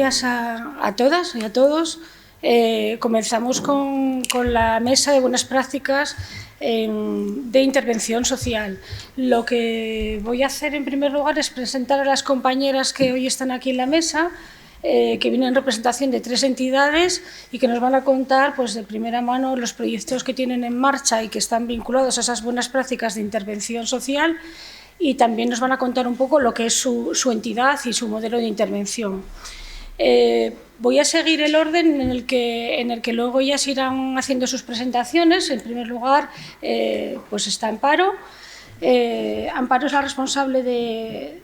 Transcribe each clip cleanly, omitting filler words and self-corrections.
días a todas y a todos. Comenzamos con la mesa de buenas prácticas de intervención social. Lo que voy a hacer en primer lugar es presentar a las compañeras que hoy están aquí en la mesa, que vienen en representación de 3 entidades y que nos van a contar pues, de primera mano los proyectos que tienen en marcha y que están vinculados a esas buenas prácticas de intervención social, y también nos van a contar un poco lo que es su entidad y su modelo de intervención. Voy a seguir el orden en el que luego ellas irán haciendo sus presentaciones. En primer lugar, pues está Amparo. Amparo es la responsable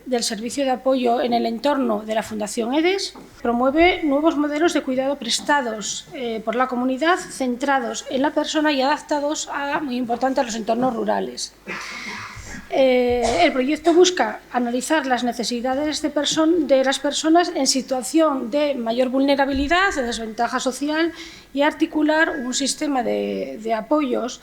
del servicio de apoyo en el entorno de la Fundación EDES. Promueve nuevos modelos de cuidado prestados por la comunidad, centrados en la persona y adaptados muy importante, a los entornos rurales. El proyecto busca analizar las necesidades de las personas en situación de mayor vulnerabilidad, de desventaja social, y articular un sistema de apoyos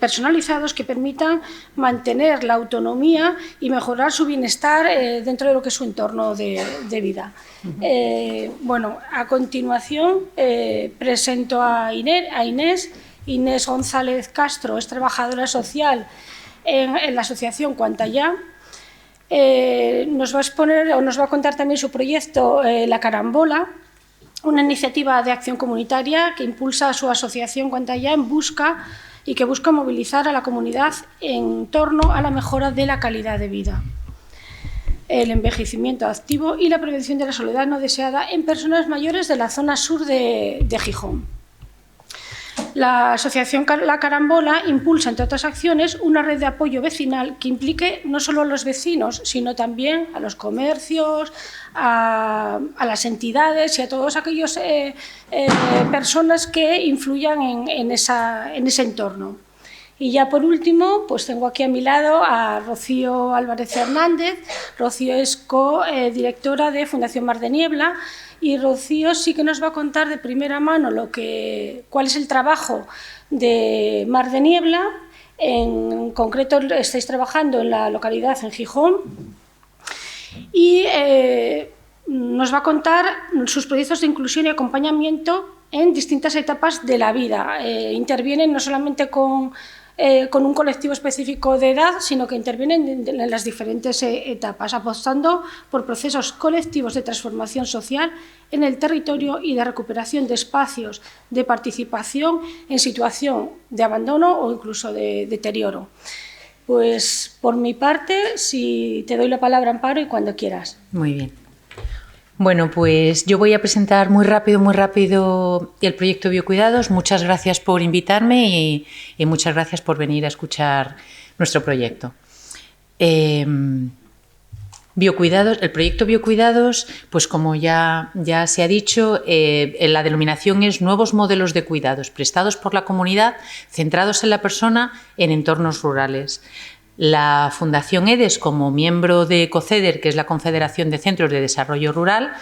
personalizados que permitan mantener la autonomía y mejorar su bienestar dentro de lo que es su entorno de vida. Bueno, a continuación presento a Inés. Inés González Castro es trabajadora social en la asociación Cuantayá. Nos va a contar también su proyecto La Carambola, una iniciativa de acción comunitaria que impulsa a su asociación Cuantayá que busca movilizar a la comunidad en torno a la mejora de la calidad de vida, el envejecimiento activo y la prevención de la soledad no deseada en personas mayores de la zona sur de Gijón. La asociación La Carambola impulsa, entre otras acciones, una red de apoyo vecinal que implique no solo a los vecinos, sino también a los comercios, a las entidades y a todas aquellas personas que influyan en ese entorno. Y ya por último, pues tengo aquí a mi lado a Rocío Álvarez Hernández. Rocío es co-directora de Fundación Mar de Niebla, y Rocío sí que nos va a contar de primera mano cuál es el trabajo de Mar de Niebla. En concreto estáis trabajando en la localidad, en Gijón, y nos va a contar sus proyectos de inclusión y acompañamiento en distintas etapas de la vida. Intervienen no solamente con un colectivo específico de edad, sino que intervienen en las diferentes etapas, apostando por procesos colectivos de transformación social en el territorio y de recuperación de espacios de participación en situación de abandono o incluso de deterioro. Pues por mi parte, si te doy la palabra, Amparo, y cuando quieras. Muy bien. Bueno, pues yo voy a presentar muy rápido el proyecto Biocuidados. Muchas gracias por invitarme y muchas gracias por venir a escuchar nuestro proyecto. Biocuidados, el proyecto Biocuidados, pues como ya se ha dicho, la denominación es Nuevos Modelos de Cuidados prestados por la comunidad, centrados en la persona en entornos rurales. La Fundación EDES, como miembro de COCEDER, que es la Confederación de Centros de Desarrollo Rural,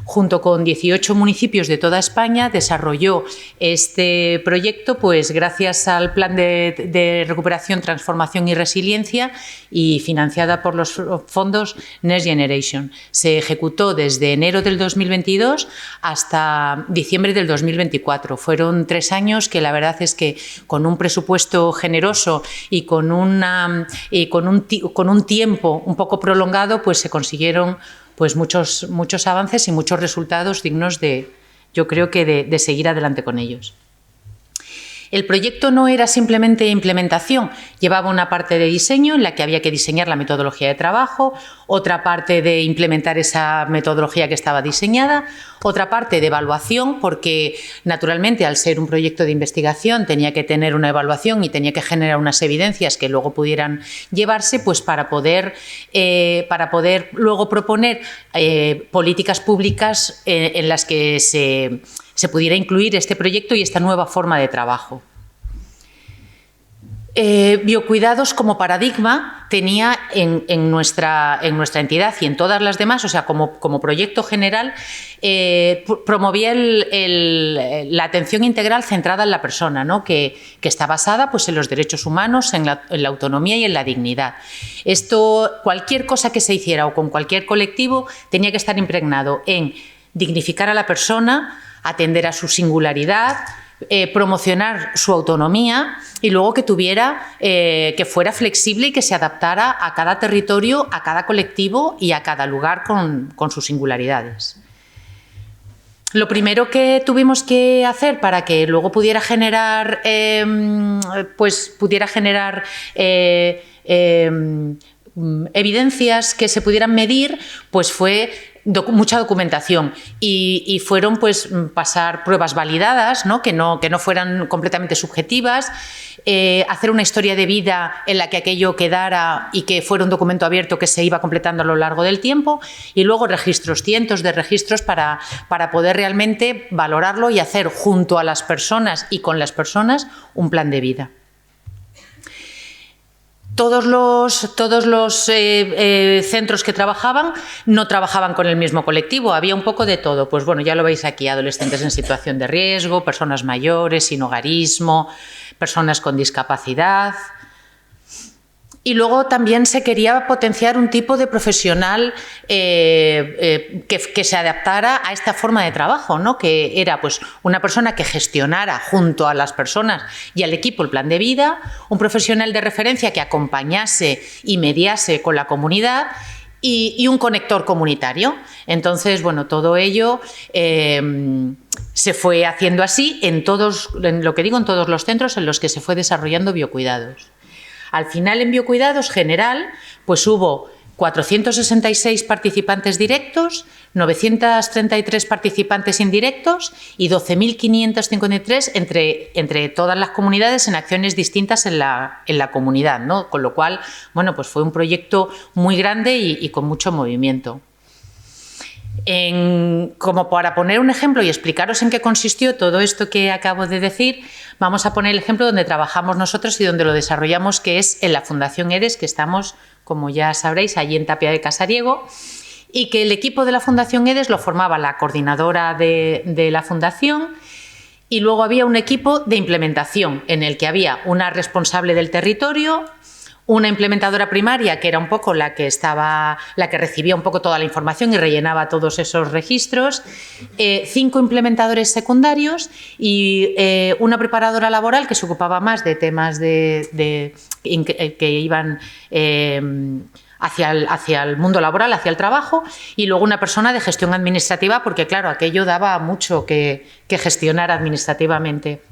junto con 18 municipios de toda España, desarrolló este proyecto pues, gracias al Plan de Recuperación, Transformación y Resiliencia y financiada por los fondos Next Generation. Se ejecutó desde enero del 2022 hasta diciembre del 2024. Fueron 3 años que la verdad es que con un presupuesto generoso y con un tiempo un poco prolongado pues se consiguieron pues muchos avances y muchos resultados dignos de seguir adelante con ellos. El proyecto no era simplemente implementación, llevaba una parte de diseño en la que había que diseñar la metodología de trabajo, otra parte de implementar esa metodología que estaba diseñada, otra parte de evaluación, porque naturalmente al ser un proyecto de investigación tenía que tener una evaluación y tenía que generar unas evidencias que luego pudieran llevarse pues, para poder luego proponer políticas públicas en las que se pudiera incluir este proyecto y esta nueva forma de trabajo. Biocuidados como paradigma tenía en nuestra entidad y en todas las demás, o sea, como proyecto general, promovía la atención integral centrada en la persona, ¿no? que está basada pues, en los derechos humanos, en la autonomía y en la dignidad. Esto, cualquier cosa que se hiciera o con cualquier colectivo tenía que estar impregnado en dignificar a la persona, atender a su singularidad, promocionar su autonomía y luego que que fuera flexible y que se adaptara a cada territorio, a cada colectivo y a cada lugar con sus singularidades. Lo primero que tuvimos que hacer para que luego pudiera generar, evidencias que se pudieran medir, pues fue mucha documentación y fueron pues pasar pruebas validadas, ¿no? Que no fueran completamente subjetivas, hacer una historia de vida en la que aquello quedara y que fuera un documento abierto que se iba completando a lo largo del tiempo, y luego registros, cientos de registros para poder realmente valorarlo y hacer junto a las personas y con las personas un plan de vida. Todos los centros que trabajaban no trabajaban con el mismo colectivo, había un poco de todo. Pues bueno, ya lo veis aquí, adolescentes en situación de riesgo, personas mayores, sin hogarismo, personas con discapacidad. Y luego también se quería potenciar un tipo de profesional que se adaptara a esta forma de trabajo, ¿no? Que era pues una persona que gestionara junto a las personas y al equipo el plan de vida, un profesional de referencia que acompañase y mediase con la comunidad y un conector comunitario. Entonces, bueno, todo ello se fue haciendo así en todos los centros en los que se fue desarrollando biocuidados. Al final, en biocuidados general, pues hubo 466 participantes directos, 933 participantes indirectos y 12.553 entre todas las comunidades en acciones distintas en la comunidad, ¿no? Con lo cual, bueno, pues fue un proyecto muy grande y con mucho movimiento. Como para poner un ejemplo y explicaros en qué consistió todo esto que acabo de decir, vamos a poner el ejemplo donde trabajamos nosotros y donde lo desarrollamos, que es en la Fundación EDES, que estamos, como ya sabréis, allí en Tapia de Casariego, y que el equipo de la Fundación EDES lo formaba la coordinadora de la Fundación, y luego había un equipo de implementación en el que había una responsable del territorio, una implementadora primaria, que era un poco la que recibía un poco toda la información y rellenaba todos esos registros, 5 implementadores secundarios y una preparadora laboral que se ocupaba más de temas que iban hacia el mundo laboral, hacia el trabajo, y luego una persona de gestión administrativa, porque claro, aquello daba mucho que gestionar administrativamente.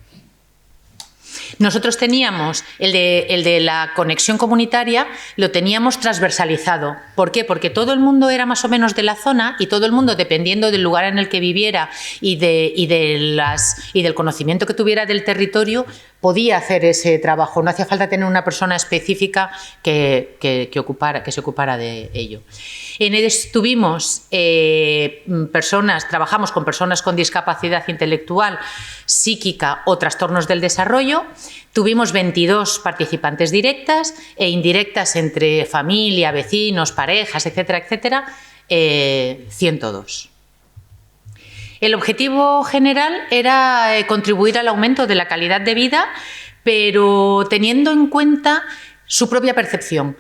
Nosotros teníamos el de la conexión comunitaria, lo teníamos transversalizado. ¿Por qué? Porque todo el mundo era más o menos de la zona y todo el mundo, dependiendo del lugar en el que viviera y del conocimiento que tuviera del territorio, podía hacer ese trabajo. No hacía falta tener una persona específica que se ocupara de ello. En EDES trabajamos con personas con discapacidad intelectual, psíquica o trastornos del desarrollo. Tuvimos 22 participantes directas e indirectas entre familia, vecinos, parejas, etcétera, etcétera, 102. El objetivo general era contribuir al aumento de la calidad de vida, pero teniendo en cuenta su propia percepción,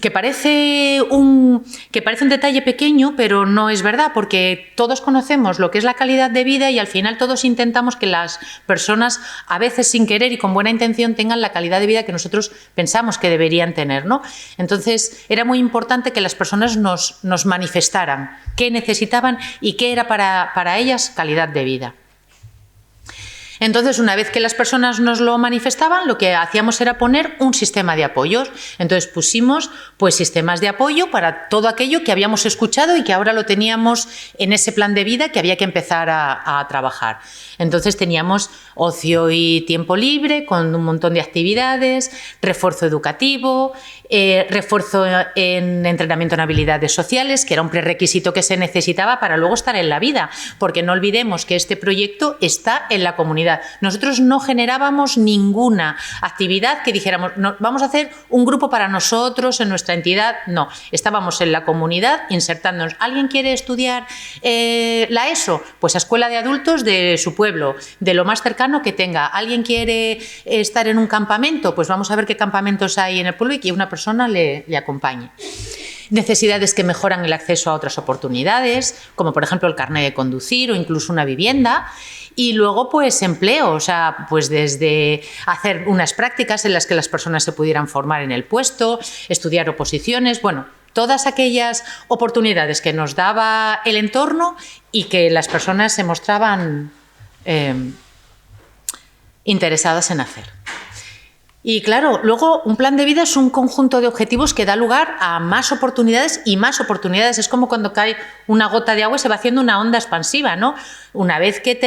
que parece un detalle pequeño, pero no es verdad, porque todos conocemos lo que es la calidad de vida y al final todos intentamos que las personas, a veces sin querer y con buena intención, tengan la calidad de vida que nosotros pensamos que deberían tener, ¿no? Entonces, era muy importante que las personas nos manifestaran qué necesitaban y qué era para ellas calidad de vida. Entonces, una vez que las personas nos lo manifestaban, lo que hacíamos era poner un sistema de apoyos. Entonces pusimos pues sistemas de apoyo para todo aquello que habíamos escuchado y que ahora lo teníamos en ese plan de vida que había que empezar a trabajar. Entonces teníamos ocio y tiempo libre con un montón de actividades, refuerzo educativo, refuerzo en entrenamiento en habilidades sociales, que era un prerequisito que se necesitaba para luego estar en la vida, porque no olvidemos que este proyecto está en la comunidad. Nosotros no generábamos ninguna actividad que dijéramos, no, vamos a hacer un grupo para nosotros en nuestra entidad. No, estábamos en la comunidad insertándonos. ¿Alguien quiere estudiar la ESO? Pues a escuela de adultos de su pueblo, de lo más cercano que tenga. ¿Alguien quiere estar en un campamento? Pues vamos a ver qué campamentos hay en el pueblo y que una persona le acompañe. necesidades que mejoran el acceso a otras oportunidades, como por ejemplo el carnet de conducir o incluso una vivienda. Y luego, pues, empleo, o sea, pues desde hacer unas prácticas en las que las personas se pudieran formar en el puesto, estudiar oposiciones, bueno, todas aquellas oportunidades que nos daba el entorno y que las personas se mostraban interesadas en hacer. Y claro, luego un plan de vida es un conjunto de objetivos que da lugar a más oportunidades y más oportunidades. Es como cuando cae una gota de agua y se va haciendo una onda expansiva, ¿no? Una vez que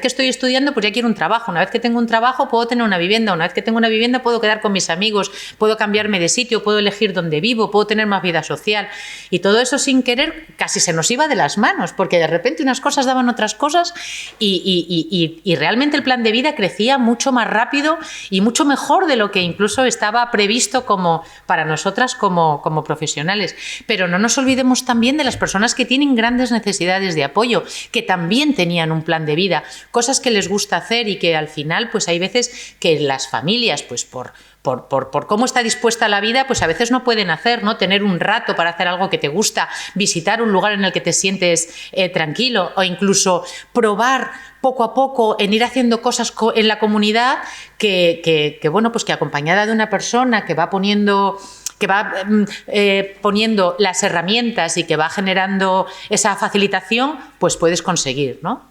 estoy estudiando, pues ya quiero un trabajo. Una vez que tengo un trabajo, puedo tener una vivienda. Una vez que tengo una vivienda, puedo quedar con mis amigos, puedo cambiarme de sitio, puedo elegir dónde vivo, puedo tener más vida social. Y todo eso sin querer casi se nos iba de las manos, porque de repente unas cosas daban otras cosas y realmente el plan de vida crecía mucho más rápido y mucho mejor de lo que incluso estaba previsto para nosotras como profesionales. Pero no nos olvidemos también de las personas que tienen grandes necesidades de apoyo, que también tenían un plan de vida, cosas que les gusta hacer y que al final pues hay veces que las familias pues por cómo está dispuesta la vida, pues a veces no pueden hacer, ¿no? Tener un rato para hacer algo que te gusta, visitar un lugar en el que te sientes tranquilo o incluso probar poco a poco en ir haciendo cosas en la comunidad que bueno, pues que acompañada de una persona que va poniendo las herramientas y que va generando esa facilitación, pues puedes conseguir, ¿no?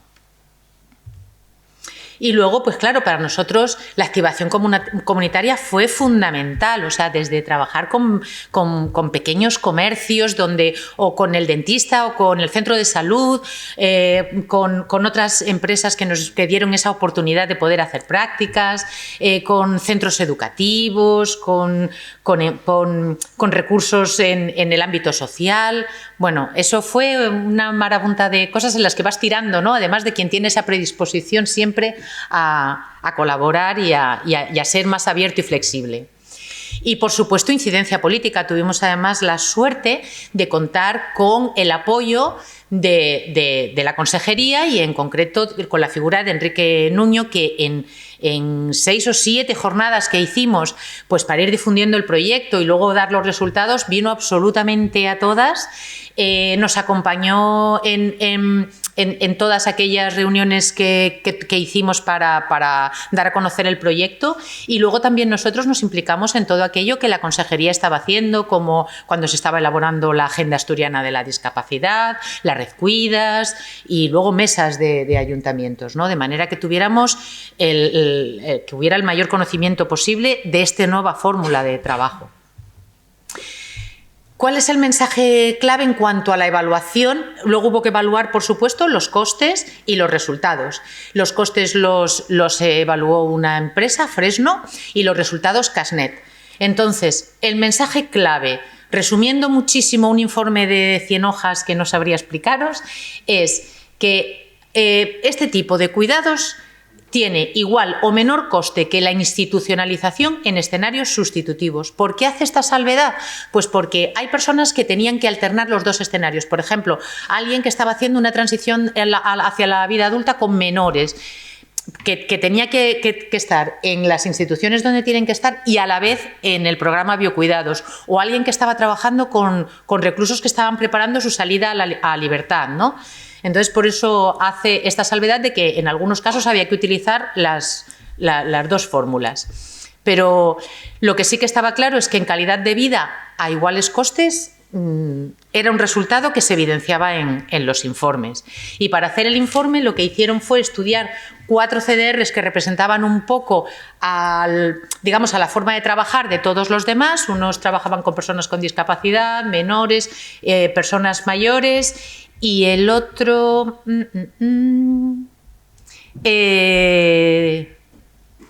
Y luego, pues claro, para nosotros la activación comunitaria fue fundamental, o sea, desde trabajar con pequeños comercios o con el dentista o con el centro de salud, con otras empresas que dieron esa oportunidad de poder hacer prácticas, con centros educativos, con recursos en el ámbito social. Bueno, eso fue una marabunta de cosas en las que vas tirando, ¿no? Además de quien tiene esa predisposición siempre a colaborar y a ser más abierto y flexible. Y, por supuesto, incidencia política. Tuvimos, además, la suerte de contar con el apoyo de la consejería y, en concreto, con la figura de Enrique Nuño, que en 6 o 7 jornadas que hicimos pues para ir difundiendo el proyecto y luego dar los resultados, vino absolutamente a todas. Nos acompañó en todas aquellas reuniones que hicimos para dar a conocer el proyecto, y luego también nosotros nos implicamos en todo aquello que la consejería estaba haciendo, como cuando se estaba elaborando la Agenda Asturiana de la Discapacidad, la Red Cuidas y luego mesas de ayuntamientos, ¿no? De manera que tuviéramos que hubiera el mayor conocimiento posible de esta nueva fórmula de trabajo. ¿Cuál es el mensaje clave en cuanto a la evaluación? Luego hubo que evaluar, por supuesto, los costes y los resultados. Los costes los evaluó una empresa, Fresno, y los resultados Casnet. Entonces, el mensaje clave, resumiendo muchísimo un informe de 100 hojas que no sabría explicaros, es que este tipo de cuidados tiene igual o menor coste que la institucionalización en escenarios sustitutivos. ¿Por qué hace esta salvedad? Pues porque hay personas que tenían que alternar los dos escenarios. Por ejemplo, alguien que estaba haciendo una transición hacia la vida adulta con menores, que tenía que estar en las instituciones donde tienen que estar y a la vez en el programa Biocuidados, o alguien que estaba trabajando con reclusos que estaban preparando su salida a libertad, ¿no? Entonces, por eso hace esta salvedad de que en algunos casos había que utilizar las dos fórmulas. Pero lo que sí que estaba claro es que en calidad de vida a iguales costes era un resultado que se evidenciaba en los informes. Y para hacer el informe lo que hicieron fue estudiar 4 CDRs que representaban un poco a la forma de trabajar de todos los demás. Unos trabajaban con personas con discapacidad, menores, personas mayores, y el otro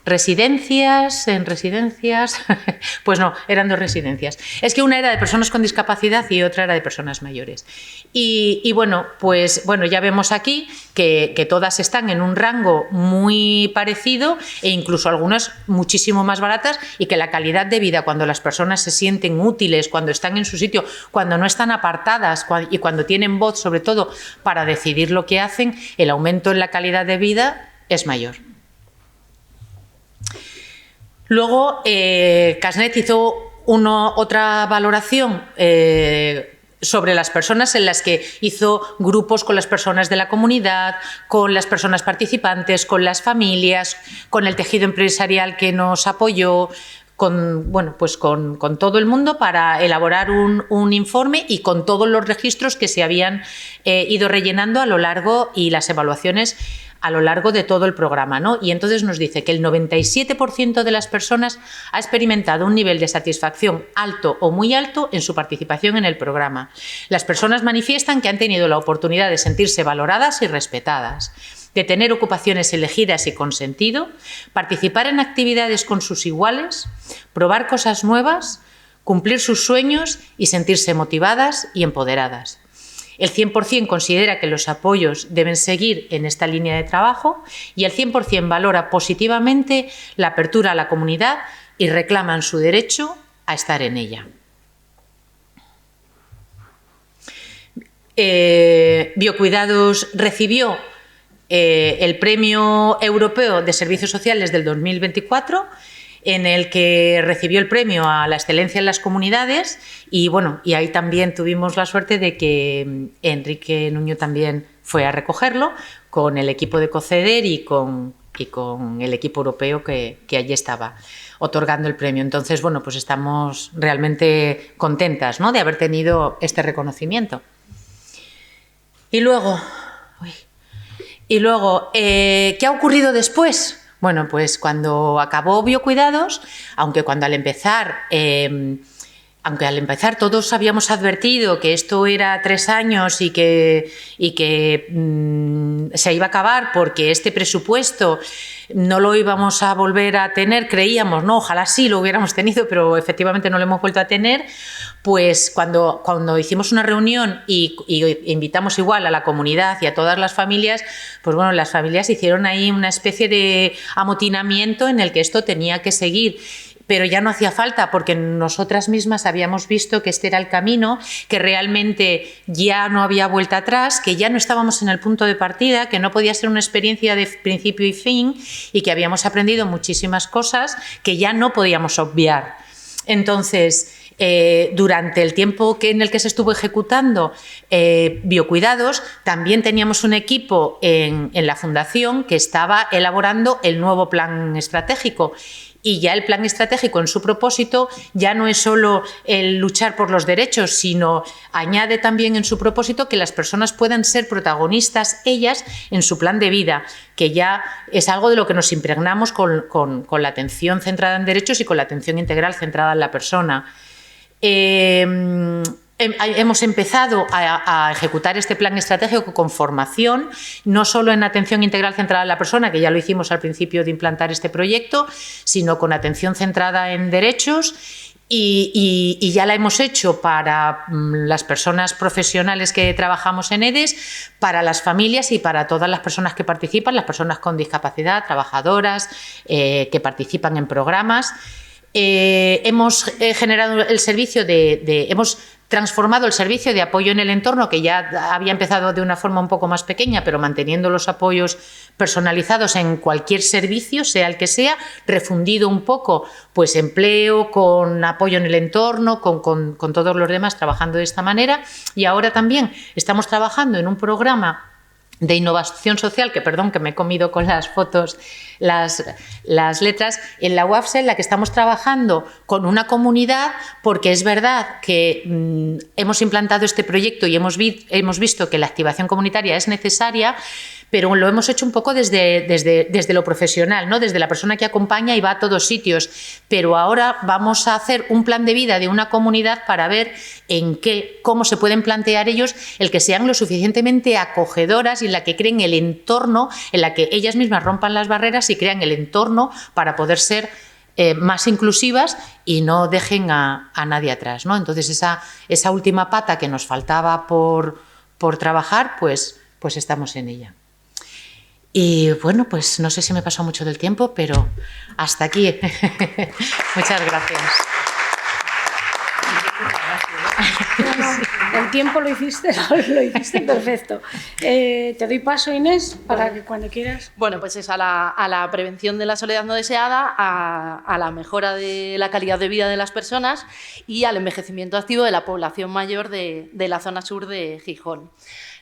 residencias, pues no, eran 2 residencias. Es que una era de personas con discapacidad y otra era de personas mayores. Y bueno, pues bueno, ya vemos aquí que todas están en un rango muy parecido e incluso algunas muchísimo más baratas, y que la calidad de vida, cuando las personas se sienten útiles, cuando están en su sitio, cuando no están apartadas y cuando tienen voz, sobre todo, para decidir lo que hacen, el aumento en la calidad de vida es mayor. Luego, Casnet hizo otra valoración sobre las personas, en las que hizo grupos con las personas de la comunidad, con las personas participantes, con las familias, con el tejido empresarial que nos apoyó, con todo el mundo, para elaborar un informe, y con todos los registros que se habían ido rellenando a lo largo, y las evaluaciones a lo largo de todo el programa, ¿no? Y entonces nos dice que el 97% de las personas ha experimentado un nivel de satisfacción alto o muy alto en su participación en el programa. Las personas manifiestan que han tenido la oportunidad de sentirse valoradas y respetadas, de tener ocupaciones elegidas y con sentido, participar en actividades con sus iguales, probar cosas nuevas, cumplir sus sueños y sentirse motivadas y empoderadas. El 100% considera que los apoyos deben seguir en esta línea de trabajo, y el 100% valora positivamente la apertura a la comunidad y reclaman su derecho a estar en ella. Biocuidados recibió el Premio Europeo de Servicios Sociales del 2024, en el que recibió el premio a la excelencia en las comunidades, y ahí también tuvimos la suerte de que Enrique Nuño también fue a recogerlo con el equipo de COCEDER y con el equipo europeo que allí estaba otorgando el premio. Entonces, pues estamos realmente contentas, ¿no?, de haber tenido este reconocimiento. Y luego, ¿qué ha ocurrido después? Bueno, pues cuando acabó Biocuidados, aunque al empezar todos habíamos advertido que esto era 3 años y que se iba a acabar, porque este presupuesto no lo íbamos a volver a tener, creíamos, ¿no? Ojalá sí lo hubiéramos tenido, pero efectivamente no lo hemos vuelto a tener. Pues cuando hicimos una reunión y invitamos igual a la comunidad y a todas las familias, las familias hicieron ahí una especie de amotinamiento en el que esto tenía que seguir. Pero ya no hacía falta, porque nosotras mismas habíamos visto que este era el camino, que realmente ya no había vuelta atrás, que ya no estábamos en el punto de partida, que no podía ser una experiencia de principio y fin, y que habíamos aprendido muchísimas cosas que ya no podíamos obviar. Entonces, durante el tiempo en el que se estuvo ejecutando Biocuidados, también teníamos un equipo en la Fundación que estaba elaborando el nuevo plan estratégico. Y ya el plan estratégico, en su propósito, ya no es solo el luchar por los derechos, sino añade también en su propósito que las personas puedan ser protagonistas ellas en su plan de vida, que ya es algo de lo que nos impregnamos con la atención centrada en derechos y con la atención integral centrada en la persona. Hemos empezado a ejecutar este plan estratégico con formación, no solo en atención integral centrada en la persona, que ya lo hicimos al principio de implantar este proyecto, sino con atención centrada en derechos, y ya la hemos hecho para las personas profesionales que trabajamos en EDES, para las familias y para todas las personas que participan, las personas con discapacidad, trabajadoras que participan en programas. Hemos generado el servicio hemos transformado el servicio de apoyo en el entorno, que ya había empezado de una forma un poco más pequeña, pero manteniendo los apoyos personalizados en cualquier servicio, sea el que sea, refundido un poco, pues empleo, con apoyo en el entorno, con todos los demás, trabajando de esta manera. Y ahora también estamos trabajando en un programa de innovación social, que perdón, que me he comido con las fotos las letras, en la UAFSE, en la que estamos trabajando con una comunidad, porque es verdad que hemos implantado este proyecto y hemos visto que la activación comunitaria es necesaria, pero lo hemos hecho un poco desde lo profesional, ¿no? Desde la persona que acompaña y va a todos sitios. Pero ahora vamos a hacer un plan de vida de una comunidad para ver cómo se pueden plantear ellos el que sean lo suficientemente acogedoras y en la que creen el entorno, en la que ellas mismas rompan las barreras y crean el entorno para poder ser más inclusivas y no dejen a nadie atrás, ¿no? Entonces esa última pata que nos faltaba por trabajar, pues estamos en ella. Y bueno, pues no sé si me pasó mucho del tiempo, pero hasta aquí. Muchas gracias. el tiempo lo hiciste perfecto. Te doy paso, Inés, para que cuando quieras. Bueno, pues es a la prevención de la soledad no deseada, a la mejora de la calidad de vida de las personas y al envejecimiento activo de la población mayor de la zona sur de Gijón.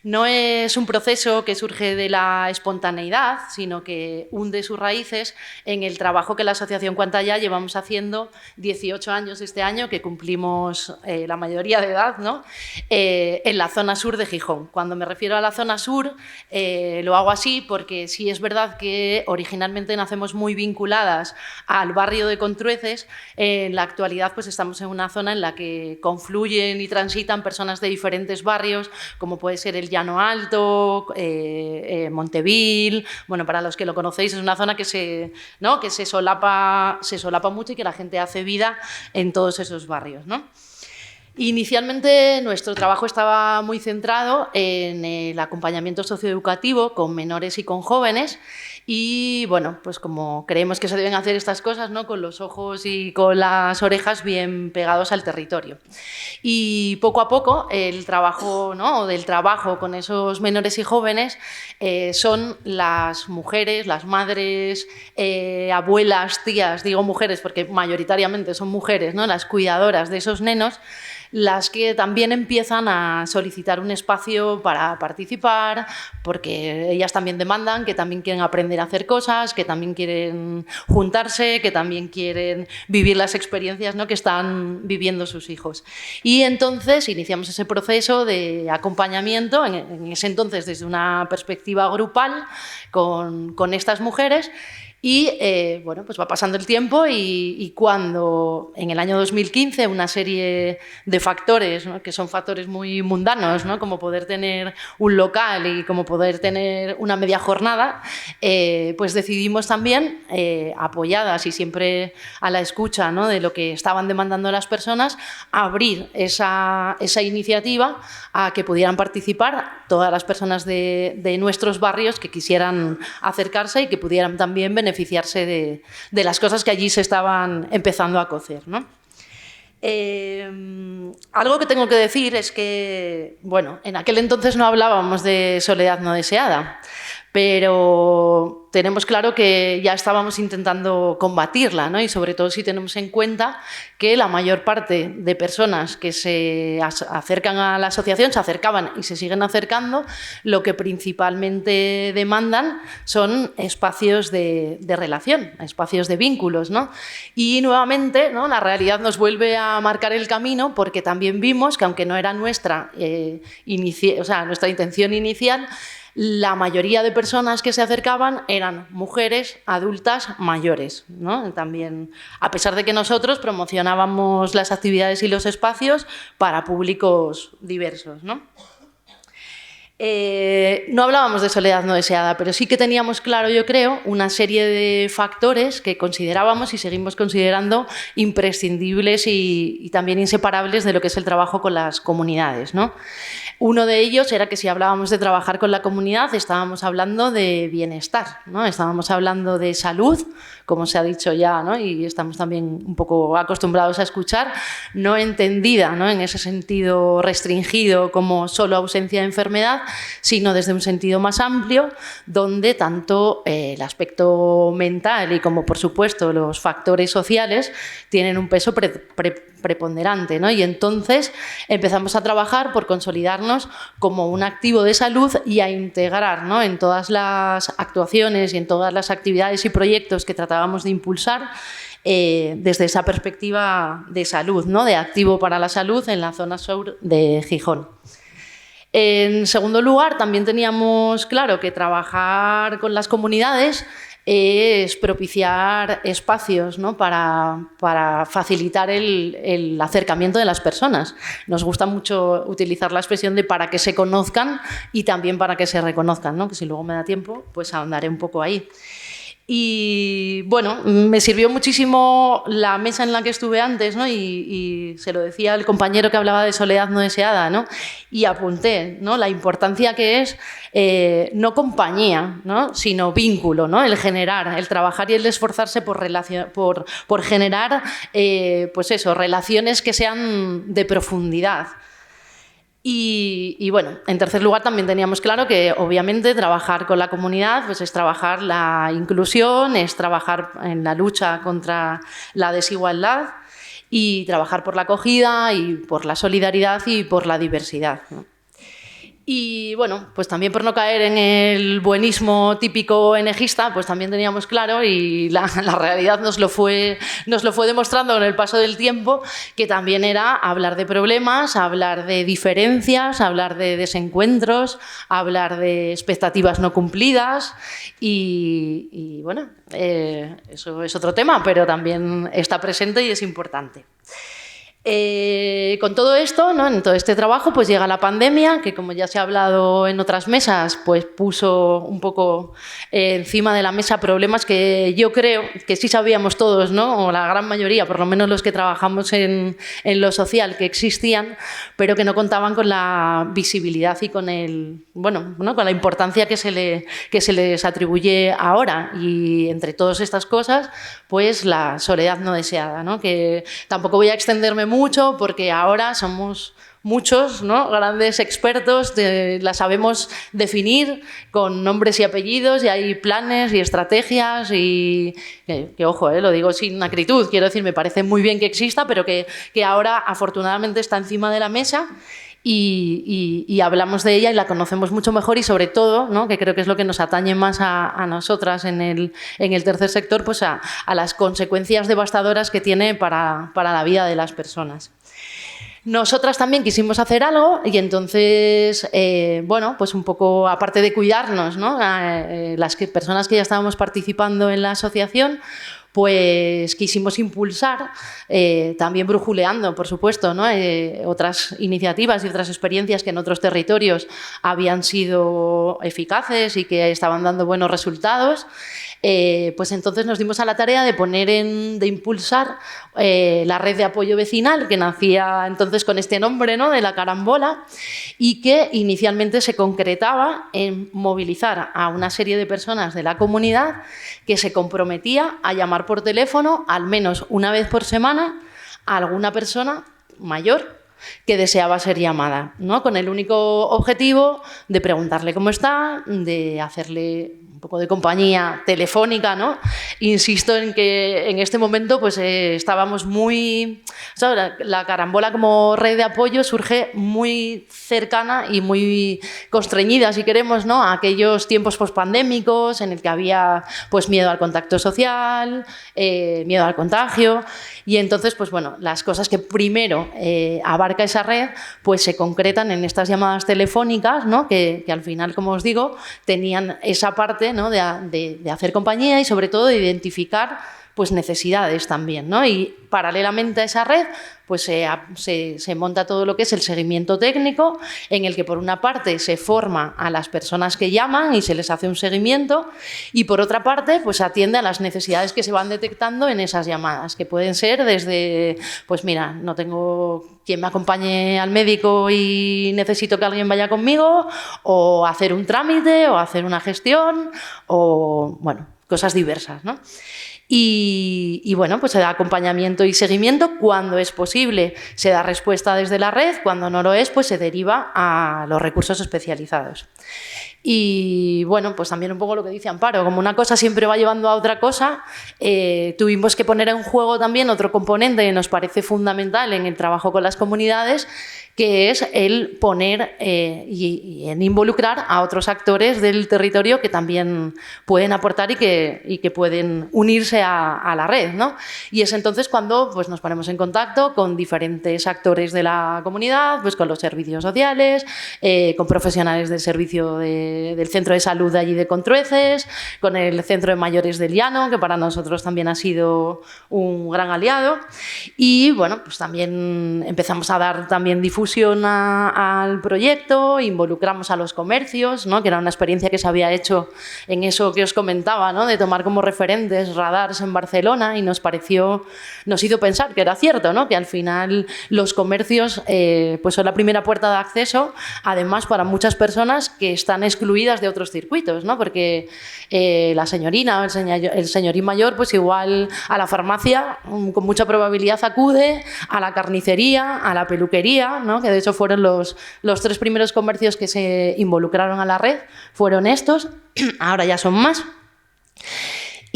No es un proceso que surge de la espontaneidad, sino que hunde sus raíces en el trabajo que la Asociación Cuantaya llevamos haciendo 18 años este año, que cumplimos la mayoría de edad, ¿no? En la zona sur de Gijón. Cuando me refiero a la zona sur, lo hago así porque sí es verdad que originalmente nacemos muy vinculadas al barrio de Contrueces. En la actualidad pues estamos en una zona en la que confluyen y transitan personas de diferentes barrios, como puede ser el Llano Alto, Montevil. Bueno, para los que lo conocéis, es una zona que se solapa mucho y que la gente hace vida en todos esos barrios, ¿no? Inicialmente nuestro trabajo estaba muy centrado en el acompañamiento socioeducativo con menores y con jóvenes y, bueno, pues como creemos que se deben hacer estas cosas, ¿no? Con los ojos y con las orejas bien pegados al territorio. Y poco a poco el trabajo, ¿no? Del trabajo con esos menores y jóvenes son las mujeres, las madres, abuelas, tías, digo mujeres porque mayoritariamente son mujeres, ¿no? Las cuidadoras de esos nenos, las que también empiezan a solicitar un espacio para participar, porque ellas también demandan, que también quieren aprender a hacer cosas, que también quieren juntarse, que también quieren vivir las experiencias, ¿no? Que están viviendo sus hijos. Y entonces iniciamos ese proceso de acompañamiento, en ese entonces desde una perspectiva grupal, con estas mujeres. Y bueno, pues va pasando el tiempo y cuando en el año 2015 una serie de factores, ¿no? Que son factores muy mundanos, ¿no? Como poder tener un local y como poder tener una media jornada, pues decidimos también, apoyadas y siempre a la escucha, ¿no? De lo que estaban demandando las personas, abrir esa iniciativa a que pudieran participar todas las personas de nuestros barrios que quisieran acercarse y que pudieran también beneficiarse de las cosas que allí se estaban empezando a cocer, ¿no? Algo que tengo que decir es que, bueno, en aquel entonces no hablábamos de soledad no deseada, pero tenemos claro que ya estábamos intentando combatirla, ¿no? Y sobre todo si tenemos en cuenta que la mayor parte de personas que se acercan a la asociación, se acercaban y se siguen acercando, lo que principalmente demandan son espacios de relación, espacios de vínculos, ¿no? Y nuevamente, ¿no? La realidad nos vuelve a marcar el camino porque también vimos que aunque no era nuestra intención inicial, la mayoría de personas que se acercaban eran mujeres adultas mayores, ¿no? También, a pesar de que nosotros promocionábamos las actividades y los espacios para públicos diversos, ¿no? No hablábamos de soledad no deseada, pero sí que teníamos claro, yo creo, una serie de factores que considerábamos y seguimos considerando imprescindibles y también inseparables de lo que es el trabajo con las comunidades, ¿no? Uno de ellos era que si hablábamos de trabajar con la comunidad estábamos hablando de bienestar, ¿no? Estábamos hablando de salud, como se ha dicho ya, ¿no? Y estamos también un poco acostumbrados a escuchar, no entendida, ¿no? En ese sentido restringido como solo ausencia de enfermedad, sino desde un sentido más amplio, donde tanto el aspecto mental y como por supuesto los factores sociales tienen un peso preponderante, ¿no? Y entonces empezamos a trabajar por consolidarnos como un activo de salud y a integrar, ¿no? En todas las actuaciones y en todas las actividades y proyectos que tratábamos de impulsar desde esa perspectiva de salud, ¿no? De activo para la salud en la zona sur de Gijón. En segundo lugar, también teníamos claro que trabajar con las comunidades es propiciar espacios, ¿no? para facilitar el acercamiento de las personas. Nos gusta mucho utilizar la expresión de para que se conozcan y también para que se reconozcan, ¿no? Que si luego me da tiempo, pues ahondaré un poco ahí. Y bueno, me sirvió muchísimo la mesa en la que estuve antes, ¿no? Y se lo decía el compañero que hablaba de soledad no deseada, ¿no? Y apunté, ¿no? La importancia que es no compañía, ¿no? Sino vínculo, ¿no? El generar, el trabajar y el esforzarse por generar pues eso, relaciones que sean de profundidad. Y bueno, en tercer lugar también teníamos claro que obviamente trabajar con la comunidad pues es trabajar la inclusión, es trabajar en la lucha contra la desigualdad y trabajar por la acogida y por la solidaridad y por la diversidad, ¿no? Y bueno, pues también por no caer en el buenismo típico ONGista, pues también teníamos claro, y la realidad nos lo fue demostrando con el paso del tiempo, que también era hablar de problemas, hablar de diferencias, hablar de desencuentros, hablar de expectativas no cumplidas y bueno, eso es otro tema, pero también está presente y es importante. Con todo esto, ¿no? En todo este trabajo, pues llega la pandemia, que como ya se ha hablado en otras mesas, pues puso un poco encima de la mesa problemas que yo creo que sí sabíamos todos, ¿no? O la gran mayoría, por lo menos los que trabajamos en lo social, que existían, pero que no contaban con la visibilidad y con con la importancia que se les atribuye ahora. Y entre todas estas cosas, pues la soledad no deseada, ¿no? Que tampoco voy a extenderme mucho porque ahora somos muchos, ¿no? Grandes expertos, la sabemos definir con nombres y apellidos y hay planes y estrategias y que ojo, lo digo sin acritud, quiero decir, me parece muy bien que exista, pero que ahora afortunadamente está encima de la mesa. Y hablamos de ella y la conocemos mucho mejor y sobre todo, ¿no? Que creo que es lo que nos atañe más a nosotras en el tercer sector, pues a las consecuencias devastadoras que tiene para la vida de las personas. Nosotras también quisimos hacer algo y entonces, pues un poco, aparte de cuidarnos, ¿no? Las personas que ya estábamos participando en la asociación, pues quisimos impulsar, también brujuleando, por supuesto, ¿no? Otras iniciativas y otras experiencias que en otros territorios habían sido eficaces y que estaban dando buenos resultados. Pues entonces nos dimos a la tarea de impulsar la red de apoyo vecinal, que nacía entonces con este nombre, ¿no? De la carambola, y que inicialmente se concretaba en movilizar a una serie de personas de la comunidad que se comprometía a llamar por teléfono al menos una vez por semana a alguna persona mayor que deseaba ser llamada, ¿no? Con el único objetivo de preguntarle cómo está, de hacerle un poco de compañía telefónica, ¿no? Insisto en que en este momento pues estábamos muy... O sea, la carambola como red de apoyo surge muy cercana y muy constreñida, si queremos, ¿no? A aquellos tiempos pospandémicos en el que había pues miedo al contacto social, miedo al contagio, y entonces pues bueno, las cosas que primero abarca esa red pues se concretan en estas llamadas telefónicas, ¿no? Que al final, como os digo, tenían esa parte, ¿no? de hacer compañía y sobre todo de identificar pues necesidades también, ¿no? Y paralelamente a esa red pues se monta todo lo que es el seguimiento técnico, en el que por una parte se forma a las personas que llaman y se les hace un seguimiento, y por otra parte pues atiende a las necesidades que se van detectando en esas llamadas, que pueden ser desde, pues mira, no tengo quien me acompañe al médico y necesito que alguien vaya conmigo, o hacer un trámite, o hacer una gestión, o bueno, cosas diversas, ¿no? Y bueno, pues se da acompañamiento y seguimiento cuando es posible, se da respuesta desde la red, cuando no lo es, pues se deriva a los recursos especializados. Y bueno, pues también un poco lo que dice Amparo, como una cosa siempre va llevando a otra cosa, tuvimos que poner en juego también otro componente que nos parece fundamental en el trabajo con las comunidades, que es el poner y en involucrar a otros actores del territorio que también pueden aportar y que pueden unirse a la red, ¿no? Y es entonces cuando pues, nos ponemos en contacto con diferentes actores de la comunidad, pues con los servicios sociales, con profesionales del servicio del centro de salud de allí de Contrueces, con el centro de mayores del Llano, que para nosotros también ha sido un gran aliado. Y bueno, pues también empezamos a dar también difusión al proyecto, involucramos a los comercios, ¿no? Que era una experiencia que se había hecho en eso que os comentaba, ¿no? De tomar como referentes radars en Barcelona, y nos hizo pensar que era cierto, ¿no? Que al final los comercios pues son la primera puerta de acceso, además para muchas personas que están excluidas de otros circuitos, ¿no? Porque la señorina o el señorín mayor pues igual a la farmacia con mucha probabilidad acude, a la carnicería, a la peluquería, ¿no? ¿no? Que de hecho fueron los 3 primeros comercios que se involucraron a la red, fueron estos, ahora ya son más.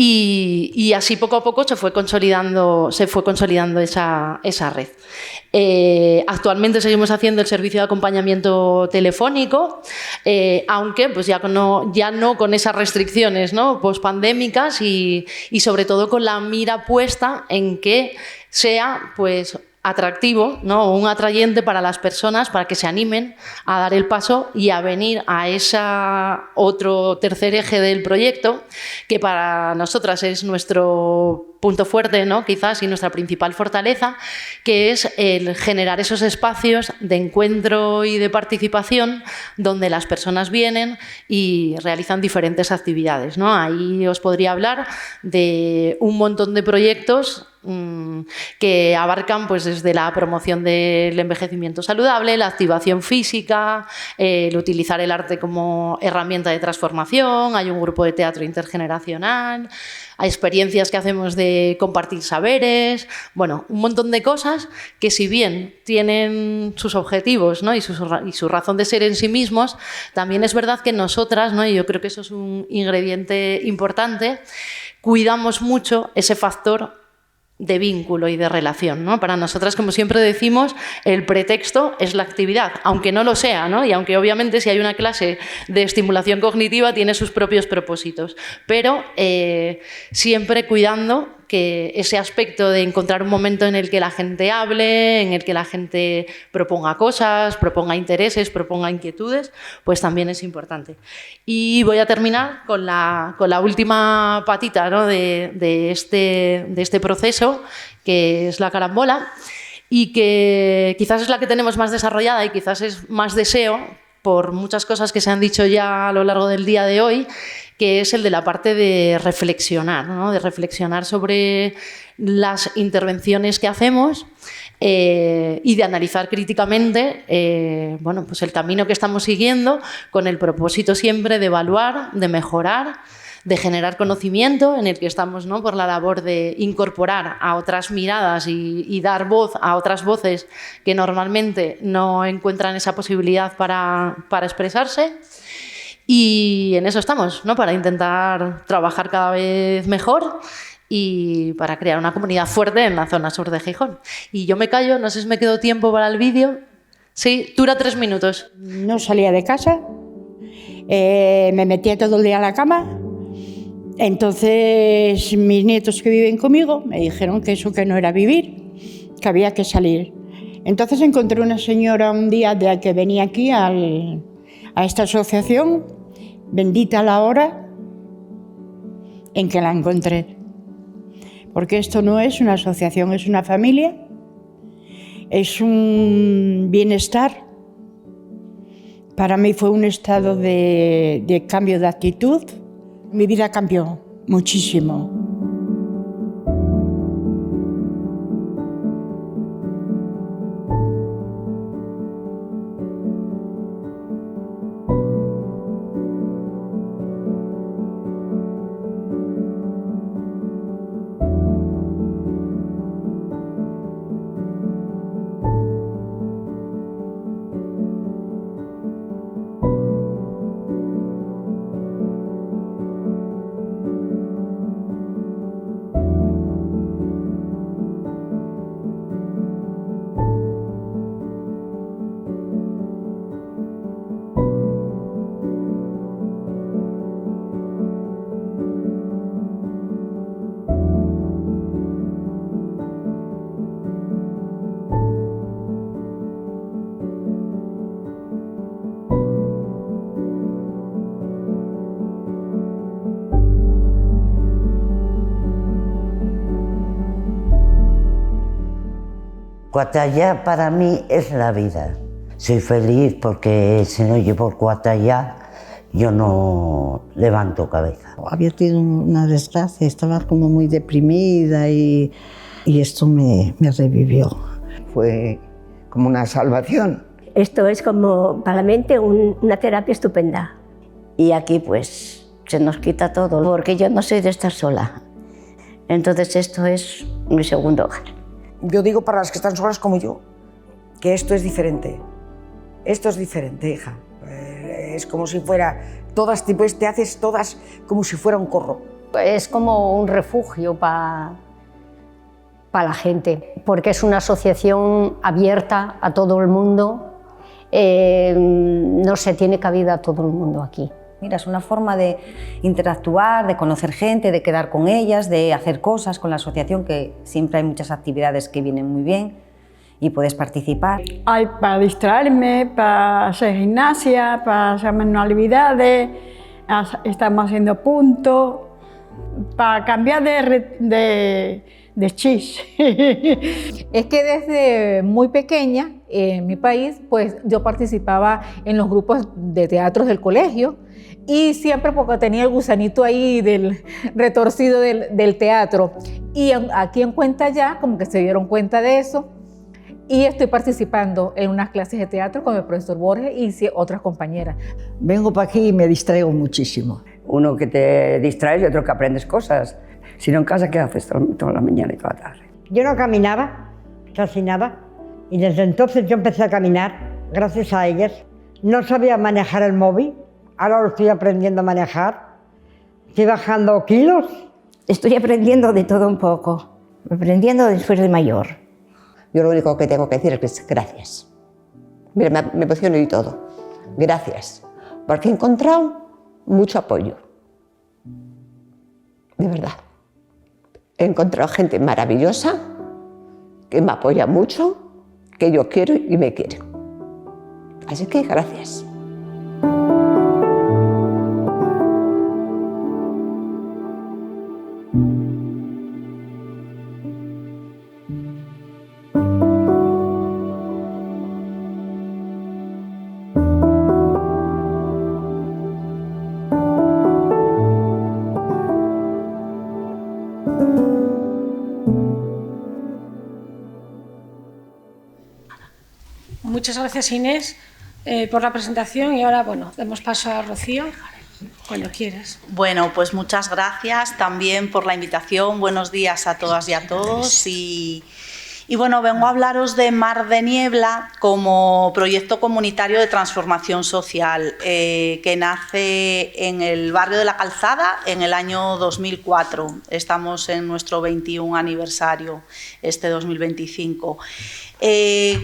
Y así poco a poco se fue consolidando esa red. Actualmente seguimos haciendo el servicio de acompañamiento telefónico, aunque pues ya no con esas restricciones, ¿no?, pospandémicas y sobre todo con la mira puesta en que sea pues atractivo, ¿no?, un atrayente para las personas, para que se animen a dar el paso y a venir a ese otro tercer eje del proyecto, que para nosotras es nuestro punto fuerte, ¿no?, quizás, y nuestra principal fortaleza, que es el generar esos espacios de encuentro y de participación donde las personas vienen y realizan diferentes actividades, ¿no? Ahí os podría hablar de un montón de proyectos que abarcan pues desde la promoción del envejecimiento saludable, la activación física, el utilizar el arte como herramienta de transformación. Hay un grupo de teatro intergeneracional, hay experiencias que hacemos de compartir saberes, bueno, un montón de cosas que, si bien tienen sus objetivos, ¿no?, y su razón de ser en sí mismos, también es verdad que nosotras, ¿no?, y yo creo que eso es un ingrediente importante, cuidamos mucho ese factor de vínculo y de relación, ¿no? Para nosotras, como siempre decimos, el pretexto es la actividad, aunque no lo sea, ¿no? Y aunque obviamente si hay una clase de estimulación cognitiva tiene sus propios propósitos, pero siempre cuidando que ese aspecto de encontrar un momento en el que la gente hable, en el que la gente proponga cosas, proponga intereses, proponga inquietudes, pues también es importante. Y voy a terminar con la última patita, ¿no?, de este proceso, que es la carambola, y que quizás es la que tenemos más desarrollada y quizás es más deseo, por muchas cosas que se han dicho ya a lo largo del día de hoy, que es el de la parte de reflexionar, ¿no?, de reflexionar sobre las intervenciones que hacemos y de analizar críticamente bueno, pues el camino que estamos siguiendo, con el propósito siempre de evaluar, de mejorar, de generar conocimiento, en el que estamos, ¿no?, por la labor de incorporar a otras miradas y dar voz a otras voces que normalmente no encuentran esa posibilidad para expresarse. Y en eso estamos, ¿no?, para intentar trabajar cada vez mejor y para crear una comunidad fuerte en la zona sur de Gijón. Y yo me callo, no sé si me quedó tiempo para el vídeo. Sí, dura 3 minutos. No salía de casa, me metía todo el día en la cama. Entonces mis nietos que viven conmigo me dijeron que eso que no era vivir, que había que salir. Entonces encontré una señora un día de que venía aquí a esta asociación, bendita la hora en que la encontré. Porque esto no es una asociación, es una familia, es un bienestar. Para mí fue un estado de cambio de actitud. Mi vida cambió muchísimo. Cuatallá para mí es la vida. Soy feliz porque si no llevo Cuatallá yo no levanto cabeza. Había tenido una desgracia, estaba como muy deprimida y esto me revivió. Fue como una salvación. Esto es como para la mente una terapia estupenda. Y aquí pues se nos quita todo, porque yo no soy de estar sola. Entonces esto es mi segundo hogar. Yo digo para las que están solas como yo, que esto es diferente. Esto es diferente, hija. Es como si fuera, todas, te haces todas como si fuera un corro. Es como un refugio para la gente, porque es una asociación abierta a todo el mundo, no se tiene cabida a todo el mundo aquí. Mira, es una forma de interactuar, de conocer gente, de quedar con ellas, de hacer cosas con la asociación, que siempre hay muchas actividades que vienen muy bien y puedes participar. Hay para distraerme, para hacer gimnasia, para hacer manualidades, estamos haciendo puntos, para cambiar de chis. Es que desde muy pequeña, en mi país, pues yo participaba en los grupos de teatros del colegio y siempre porque tenía el gusanito ahí del retorcido del teatro. Y aquí en Cuenta Ya, como que se dieron cuenta de eso, y estoy participando en unas clases de teatro con el profesor Borges y otras compañeras. Vengo para aquí y me distraigo muchísimo. Uno que te distraes y otro que aprendes cosas. Si no en casa, ¿qué haces toda la mañana y toda la tarde? Yo no caminaba, casi nada, y desde entonces yo empecé a caminar, gracias a ellas. No sabía manejar el móvil, ahora lo estoy aprendiendo a manejar. Estoy bajando kilos. Estoy aprendiendo de todo un poco, aprendiendo después de mayor. Yo lo único que tengo que decir es que gracias. Mira, me emociono y todo. Gracias, porque he encontrado mucho apoyo. De verdad. He encontrado gente maravillosa, que me apoya mucho, que yo quiero y me quiere. Así que gracias. Muchas gracias, Inés, por la presentación y ahora, bueno, damos paso a Rocío, cuando quieras. Bueno, pues muchas gracias también por la invitación. Buenos días a todas y a todos. Y bueno, vengo a hablaros de Mar de Niebla como proyecto comunitario de transformación social que nace en el barrio de La Calzada en el año 2004. Estamos en nuestro 21 aniversario, este 2025.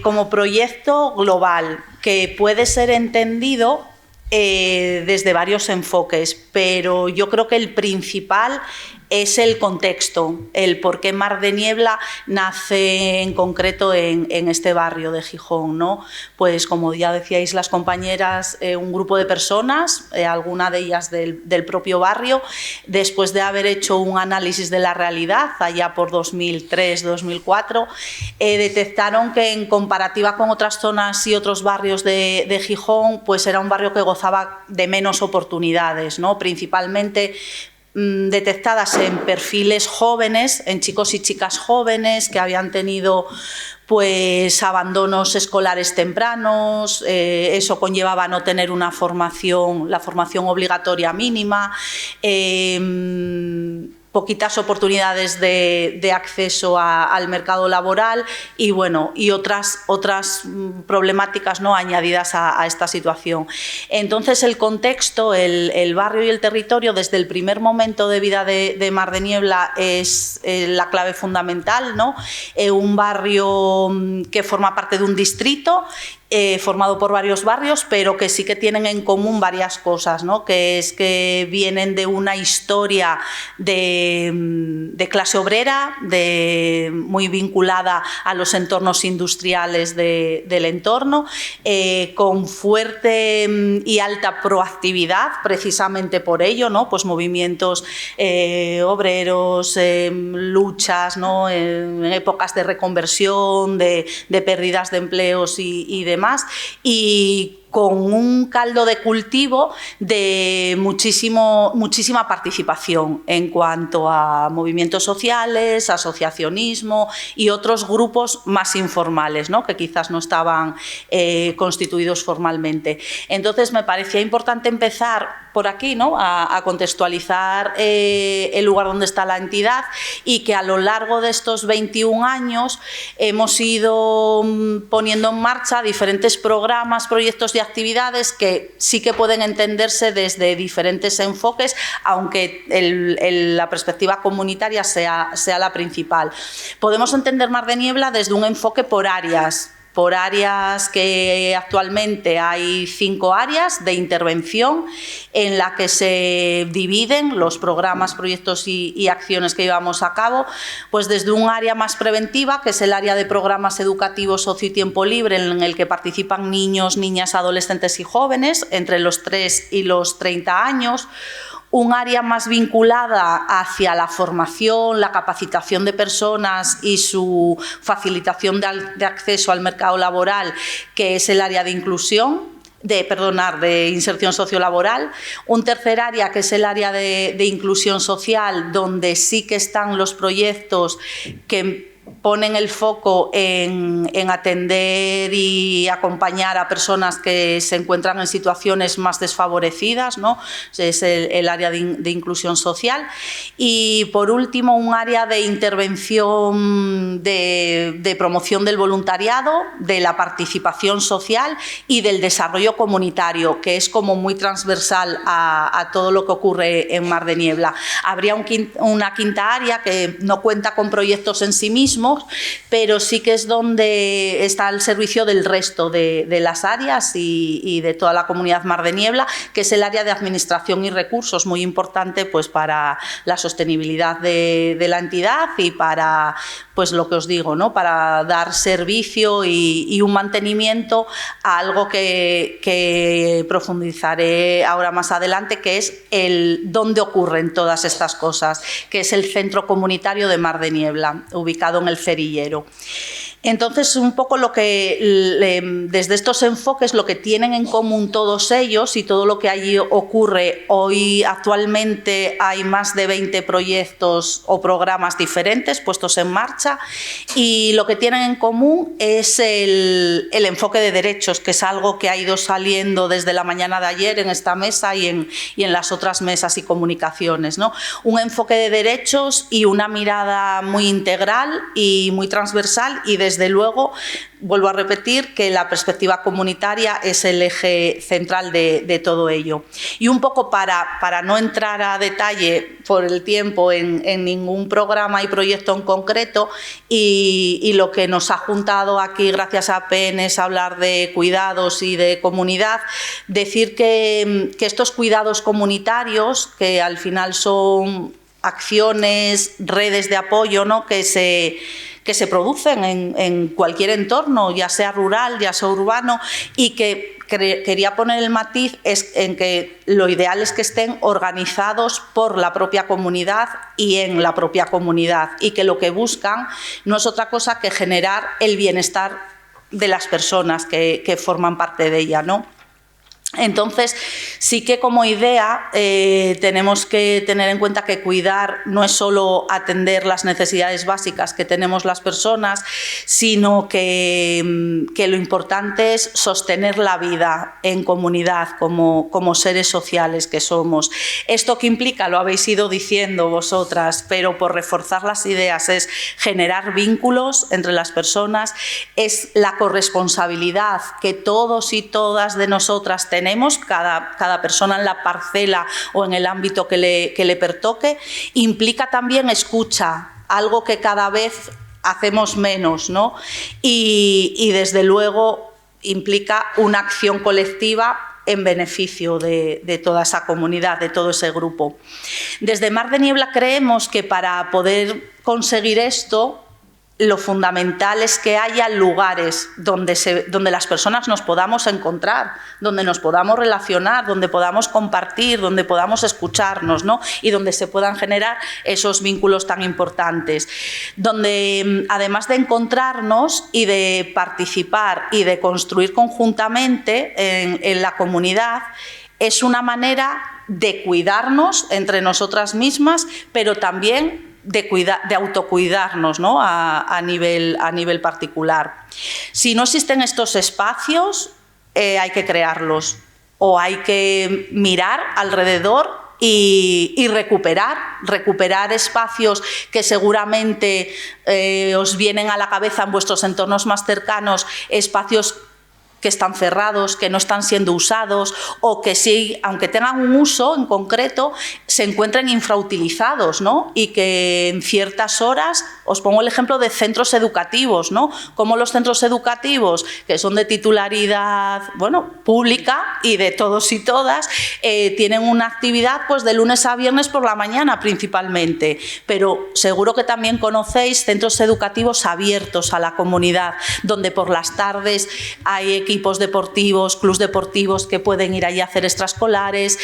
Como proyecto global que puede ser entendido desde varios enfoques, pero yo creo que el principal es el contexto, el por qué Mar de Niebla nace en concreto en este barrio de Gijón, ¿no? Pues como ya decíais las compañeras, un grupo de personas, alguna de ellas del propio barrio, después de haber hecho un análisis de la realidad allá por 2003-2004, detectaron que en comparativa con otras zonas y otros barrios de Gijón, pues era un barrio que gozaba de menos oportunidades, ¿no? Principalmente detectadas en perfiles jóvenes, en chicos y chicas jóvenes que habían tenido pues abandonos escolares tempranos, eso conllevaba no tener una formación, la formación obligatoria mínima, poquitas oportunidades de acceso al mercado laboral y bueno, y otras problemáticas, ¿no?, añadidas a esta situación. Entonces el contexto, el barrio y el territorio desde el primer momento de vida de Mar de Niebla es la clave fundamental, ¿no? Un barrio que forma parte de un distrito formado por varios barrios, pero que sí que tienen en común varias cosas, ¿no? Que es que vienen de una historia de clase obrera, muy vinculada a los entornos industriales del entorno, con fuerte y alta proactividad, precisamente por ello, ¿no? Pues movimientos obreros, luchas, ¿no? En épocas de reconversión, de pérdidas de empleos y demás, y con un caldo de cultivo de muchísima participación en cuanto a movimientos sociales, asociacionismo y otros grupos más informales, ¿no? Que quizás no estaban constituidos formalmente. Entonces me parecía importante empezar por aquí, ¿no? a contextualizar el lugar donde está la entidad y que a lo largo de estos 21 años hemos ido poniendo en marcha diferentes programas, proyectos y actividades que sí que pueden entenderse desde diferentes enfoques, aunque la perspectiva comunitaria sea la principal. Podemos entender Mar de Niebla desde un enfoque por áreas que actualmente hay 5 áreas de intervención en la que se dividen los programas, proyectos y acciones que llevamos a cabo, pues desde un área más preventiva, que es el área de programas educativos, ocio y tiempo libre, en el que participan niños, niñas, adolescentes y jóvenes entre los 3 y los 30 años, un área más vinculada hacia la formación, la capacitación de personas y su facilitación de acceso al mercado laboral, que es el área de inclusión, de inserción sociolaboral, un tercer área que es el área de inclusión social, donde sí que están los proyectos que ponen el foco en atender y acompañar a personas que se encuentran en situaciones más desfavorecidas, ¿no? Es el área de inclusión social. Y por último, un área de intervención de promoción del voluntariado, de la participación social y del desarrollo comunitario, que es como muy transversal a todo lo que ocurre en Mar de Niebla. Habría una quinta área que no cuenta con proyectos en sí mismos, pero sí que es donde está al servicio del resto de las áreas y de toda la comunidad Mar de Niebla, que es el área de administración y recursos, muy importante pues para la sostenibilidad de la entidad y para, pues lo que os digo, ¿no? Para dar servicio y un mantenimiento a algo que profundizaré ahora más adelante, que es el dónde ocurren todas estas cosas, que es el Centro Comunitario de Mar de Niebla, ubicado en el Cerillero. Entonces, un poco lo que, desde estos enfoques, lo que tienen en común todos ellos y todo lo que allí ocurre, hoy actualmente hay más de 20 proyectos o programas diferentes puestos en marcha, y lo que tienen en común es el enfoque de derechos, que es algo que ha ido saliendo desde la mañana de ayer en esta mesa y en las otras mesas y comunicaciones, ¿no? Un enfoque de derechos y una mirada muy integral y muy transversal, y desde luego, vuelvo a repetir que la perspectiva comunitaria es el eje central de todo ello. Y un poco para no entrar a detalle por el tiempo en ningún programa y proyecto en concreto, y lo que nos ha juntado aquí gracias a PEN es hablar de cuidados y de comunidad, decir que estos cuidados comunitarios, que al final son acciones, redes de apoyo, ¿no? que se producen en cualquier entorno, ya sea rural, ya sea urbano, y que quería poner el matiz en que lo ideal es que estén organizados por la propia comunidad y en la propia comunidad, y que lo que buscan no es otra cosa que generar el bienestar de las personas que forman parte de ella, ¿no? Entonces, sí que como idea tenemos que tener en cuenta que cuidar no es solo atender las necesidades básicas que tenemos las personas, sino que lo importante es sostener la vida en comunidad como seres sociales que somos. Esto que implica, lo habéis ido diciendo vosotras, pero por reforzar las ideas, es generar vínculos entre las personas, es la corresponsabilidad que todos y todas de nosotras tenemos, cada persona en la parcela o en el ámbito que le pertoque. Implica también escucha, algo que cada vez hacemos menos, ¿no? Y desde luego implica una acción colectiva en beneficio de toda esa comunidad, de todo ese grupo. Desde Mar de Niebla creemos que para poder conseguir esto lo fundamental es que haya lugares donde las personas nos podamos encontrar, donde nos podamos relacionar, donde podamos compartir, donde podamos escucharnos, ¿no? Y donde se puedan generar esos vínculos tan importantes. Donde, además de encontrarnos y de participar y de construir conjuntamente en la comunidad, es una manera de cuidarnos entre nosotras mismas, pero también de autocuidarnos, ¿no? a nivel particular. Si no existen estos espacios, hay que crearlos, o hay que mirar alrededor y recuperar espacios que seguramente os vienen a la cabeza en vuestros entornos más cercanos, espacios que están cerrados, que no están siendo usados, o que sí, aunque tengan un uso en concreto, se encuentren infrautilizados, ¿no? Y que en ciertas horas, os pongo el ejemplo de centros educativos, ¿no? Como los centros educativos, que son de titularidad, bueno, pública y de todos y todas, tienen una actividad pues de lunes a viernes por la mañana principalmente, pero seguro que también conocéis centros educativos abiertos a la comunidad, donde por las tardes hay equipos deportivos, clubs deportivos que pueden ir allí a hacer extraescolares,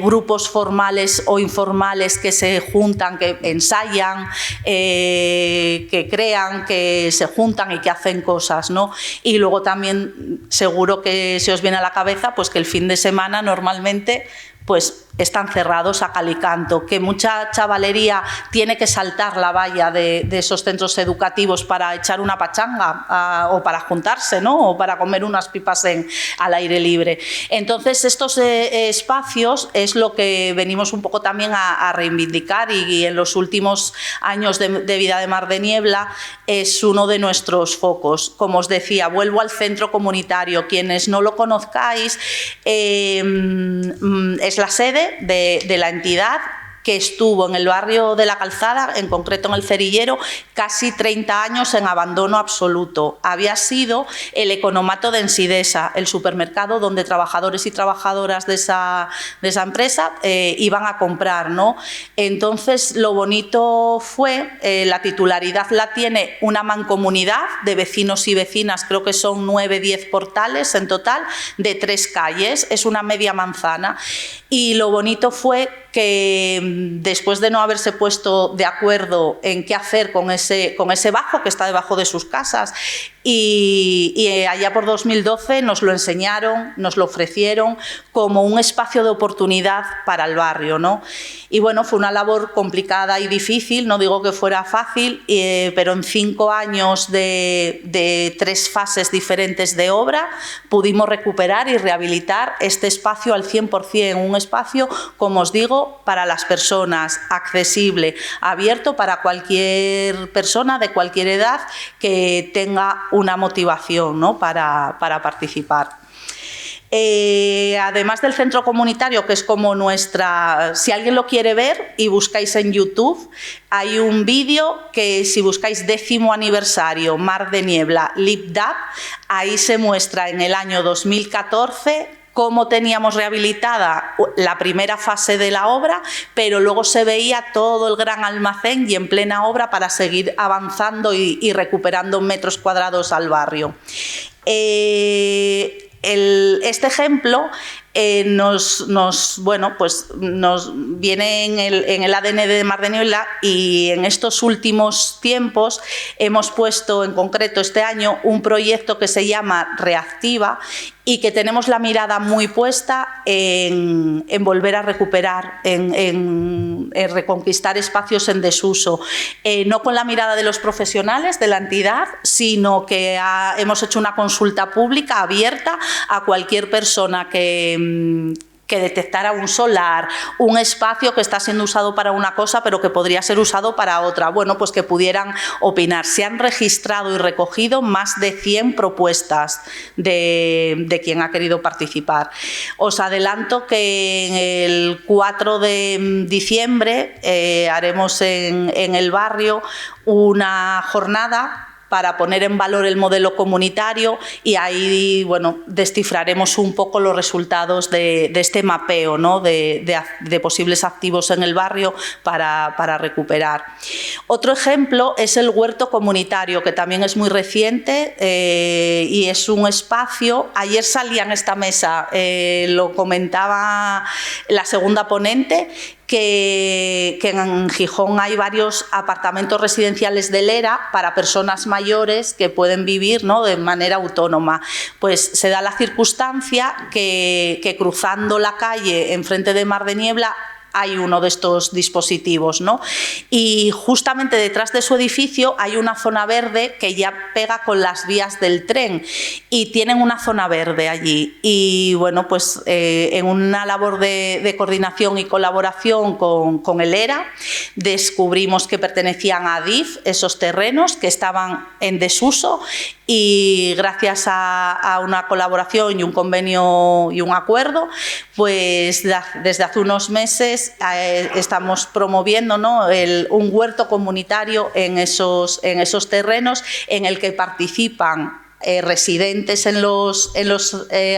grupos formales o informales que se juntan, que ensayan, que crean, que se juntan y que hacen cosas, ¿no? Y luego también seguro que se os viene a la cabeza pues que el fin de semana normalmente pues están cerrados a cal y canto, que mucha chavalería tiene que saltar la valla de esos centros educativos para echar una pachanga o para juntarse, ¿no? O para comer unas pipas al aire libre. Entonces, estos espacios es lo que venimos un poco también a reivindicar, y en los últimos años de vida de Mar de Niebla es uno de nuestros focos. Como os decía, vuelvo al centro comunitario. Quienes no lo conozcáis, es la sede de la entidad, que estuvo en el barrio de La Calzada, en concreto en el Cerillero, casi 30 años en abandono absoluto. Había sido el economato de Ensidesa, el supermercado donde trabajadores y trabajadoras de esa empresa iban a comprar, ¿no? Entonces, lo bonito fue, la titularidad la tiene una mancomunidad de vecinos y vecinas, creo que son 9-10 portales en total, de 3 calles, es una media manzana. Y lo bonito fue que después de no haberse puesto de acuerdo en qué hacer con ese bajo que está debajo de sus casas, y allá por 2012 nos lo enseñaron, nos lo ofrecieron como un espacio de oportunidad para el barrio, ¿no? Y bueno, fue una labor complicada y difícil, no digo que fuera fácil, pero en 5 años de 3 fases diferentes de obra pudimos recuperar y rehabilitar este espacio al 100%, un espacio, como os digo, para las personas, accesible, abierto para cualquier persona de cualquier edad que tenga una motivación, ¿no? para participar. Además del centro comunitario, que es como nuestra... Si alguien lo quiere ver y buscáis en YouTube, hay un vídeo que, si buscáis 10º aniversario Mar de Niebla LIPDAP, ahí se muestra en el año 2014 cómo teníamos rehabilitada la primera fase de la obra, pero luego se veía todo el gran almacén y en plena obra para seguir avanzando y recuperando metros cuadrados al barrio. Este ejemplo nos viene en el ADN de Mar de Niebla, y en estos últimos tiempos hemos puesto en concreto este año un proyecto que se llama Reactiva, y que tenemos la mirada muy puesta en volver a recuperar, en reconquistar espacios en desuso, no con la mirada de los profesionales de la entidad, sino que hemos hecho una consulta pública abierta a cualquier persona que detectara un solar, un espacio que está siendo usado para una cosa pero que podría ser usado para otra, bueno, pues que pudieran opinar. Se han registrado y recogido más de 100 propuestas de quien ha querido participar. Os adelanto que el 4 de diciembre haremos en el barrio una jornada para poner en valor el modelo comunitario y ahí, bueno, descifraremos un poco los resultados de este mapeo, ¿no? de posibles activos en el barrio para recuperar. Otro ejemplo es el huerto comunitario, que también es muy reciente y es un espacio. Ayer salía en esta mesa, lo comentaba la segunda ponente, que en Gijón hay varios apartamentos residenciales del ERA para personas mayores que pueden vivir, ¿no?, de manera autónoma. Pues se da la circunstancia que cruzando la calle enfrente de Mar de Niebla hay uno de estos dispositivos, ¿no? Y justamente detrás de su edificio hay una zona verde que ya pega con las vías del tren y tienen una zona verde allí. Y bueno, pues en una labor de coordinación y colaboración con el ERA descubrimos que pertenecían a ADIF esos terrenos, que estaban en desuso, y gracias a una colaboración y un convenio y un acuerdo, pues desde hace unos meses estamos promoviendo, ¿no?, un huerto comunitario en esos terrenos en el que participan residentes en los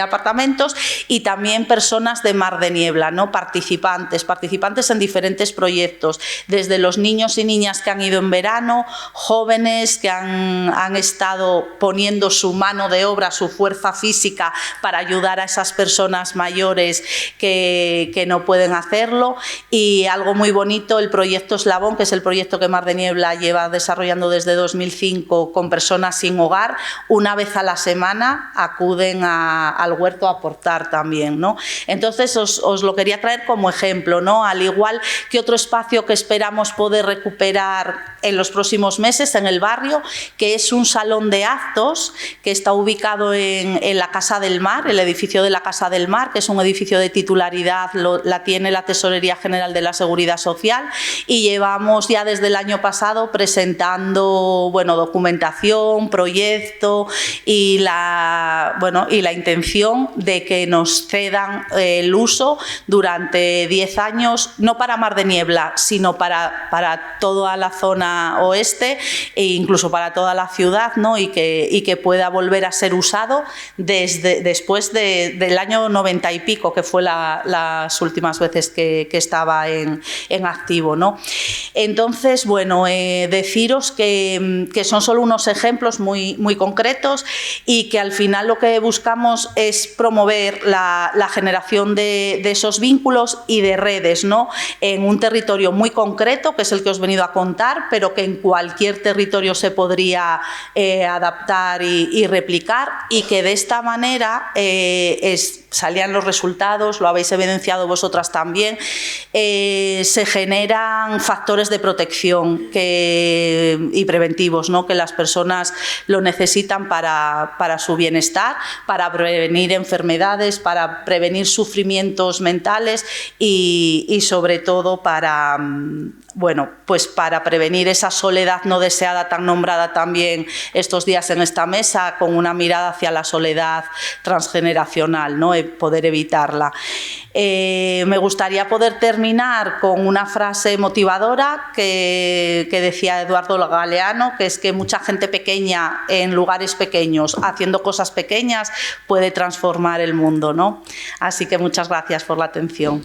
apartamentos y también personas de Mar de Niebla, ¿no?, participantes en diferentes proyectos, desde los niños y niñas que han ido en verano, jóvenes que han estado poniendo su mano de obra, su fuerza física para ayudar a esas personas mayores que no pueden hacerlo, y algo muy bonito, el proyecto Eslabón, que es el proyecto que Mar de Niebla lleva desarrollando desde 2005 con personas sin hogar. Una vez a la semana acuden al huerto a aportar también, ¿no? Entonces os lo quería traer como ejemplo, ¿no? Al igual que otro espacio que esperamos poder recuperar en los próximos meses en el barrio, que es un salón de actos que está ubicado en la Casa del Mar, el edificio de la Casa del Mar, que es un edificio de titularidad, la tiene la Tesorería General de la Seguridad Social, y llevamos ya desde el año pasado presentando, bueno, documentación, proyecto y la intención de que nos cedan el uso durante 10 años, no para Mar de Niebla, sino para toda la zona oeste e incluso para toda la ciudad, ¿no?, y que pueda volver a ser usado después del año 90 y pico, que fue las últimas veces que estaba en activo, ¿no? Entonces, bueno, deciros que son solo unos ejemplos muy, muy concretos y que al final lo que buscamos es promover la generación de esos vínculos y de redes, ¿no?, en un territorio muy concreto, que es el que os he venido a contar, pero que en cualquier territorio se podría adaptar y replicar, y que de esta manera salían los resultados, lo habéis evidenciado vosotras también, se generan factores de protección y preventivos, ¿no?, que las personas lo necesitan para su bienestar, para prevenir enfermedades, para prevenir sufrimientos mentales y sobre todo para prevenir esa soledad no deseada tan nombrada también estos días en esta mesa, con una mirada hacia la soledad transgeneracional, ¿no?, poder evitarla. Me gustaría poder terminar con una frase motivadora que decía Eduardo Galeano, que es que mucha gente pequeña en lugares pequeños, haciendo cosas pequeñas, puede transformar el mundo, ¿no? Así que muchas gracias por la atención.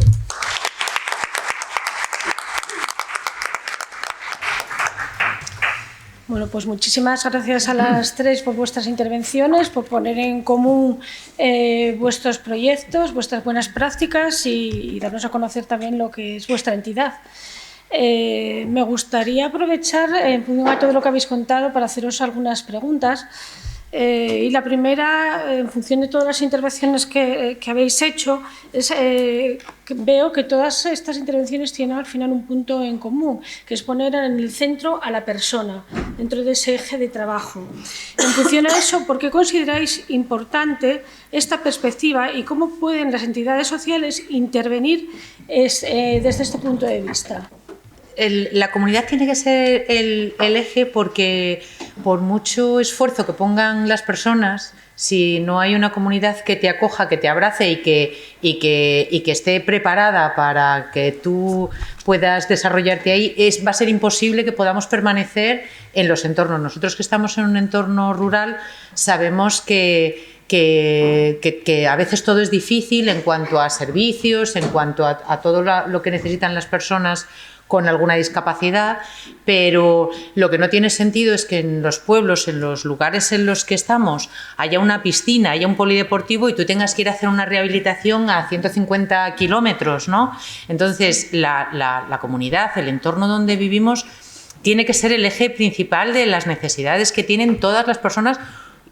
Bueno, pues muchísimas gracias a las tres por vuestras intervenciones, por poner en común vuestros proyectos, vuestras buenas prácticas y darnos a conocer también lo que es vuestra entidad. Me gustaría aprovechar, en función a todo lo que habéis contado, para haceros algunas preguntas. Y la primera, en función de todas las intervenciones que habéis hecho, es que veo que todas estas intervenciones tienen al final un punto en común, que es poner en el centro a la persona, dentro de ese eje de trabajo. En función a eso, ¿por qué consideráis importante esta perspectiva y cómo pueden las entidades sociales intervenir desde este punto de vista? La comunidad tiene que ser el eje, porque por mucho esfuerzo que pongan las personas, si no hay una comunidad que te acoja, que te abrace y que esté preparada para que tú puedas desarrollarte ahí, va a ser imposible que podamos permanecer en los entornos. Nosotros que estamos en un entorno rural sabemos que a veces todo es difícil en cuanto a servicios, en cuanto a todo lo que necesitan las personas con alguna discapacidad, pero lo que no tiene sentido es que en los pueblos, en los lugares en los que estamos, haya una piscina, haya un polideportivo y tú tengas que ir a hacer una rehabilitación a 150 kilómetros, ¿no? Entonces, la comunidad, el entorno donde vivimos, tiene que ser el eje principal de las necesidades que tienen todas las personas,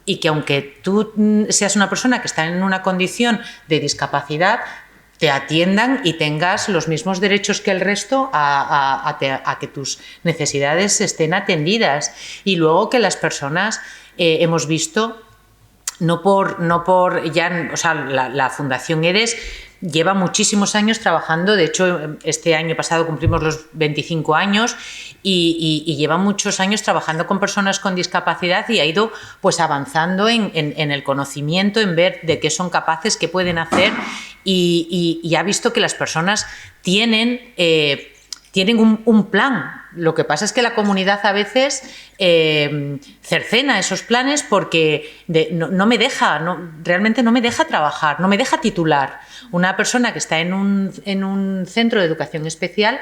y que aunque tú seas una persona que está en una condición de discapacidad, te atiendan y tengas los mismos derechos que el resto a que tus necesidades estén atendidas. Y luego que las personas hemos visto, la Fundación ERES lleva muchísimos años trabajando. De hecho, este año pasado cumplimos los 25 años y lleva muchos años trabajando con personas con discapacidad, y ha ido pues avanzando en el conocimiento, en ver de qué son capaces, qué pueden hacer, y ha visto que las personas tienen un plan. Lo que pasa es que la comunidad a veces cercena esos planes porque realmente no me deja trabajar, no me deja titular. Una persona que está en un centro de educación especial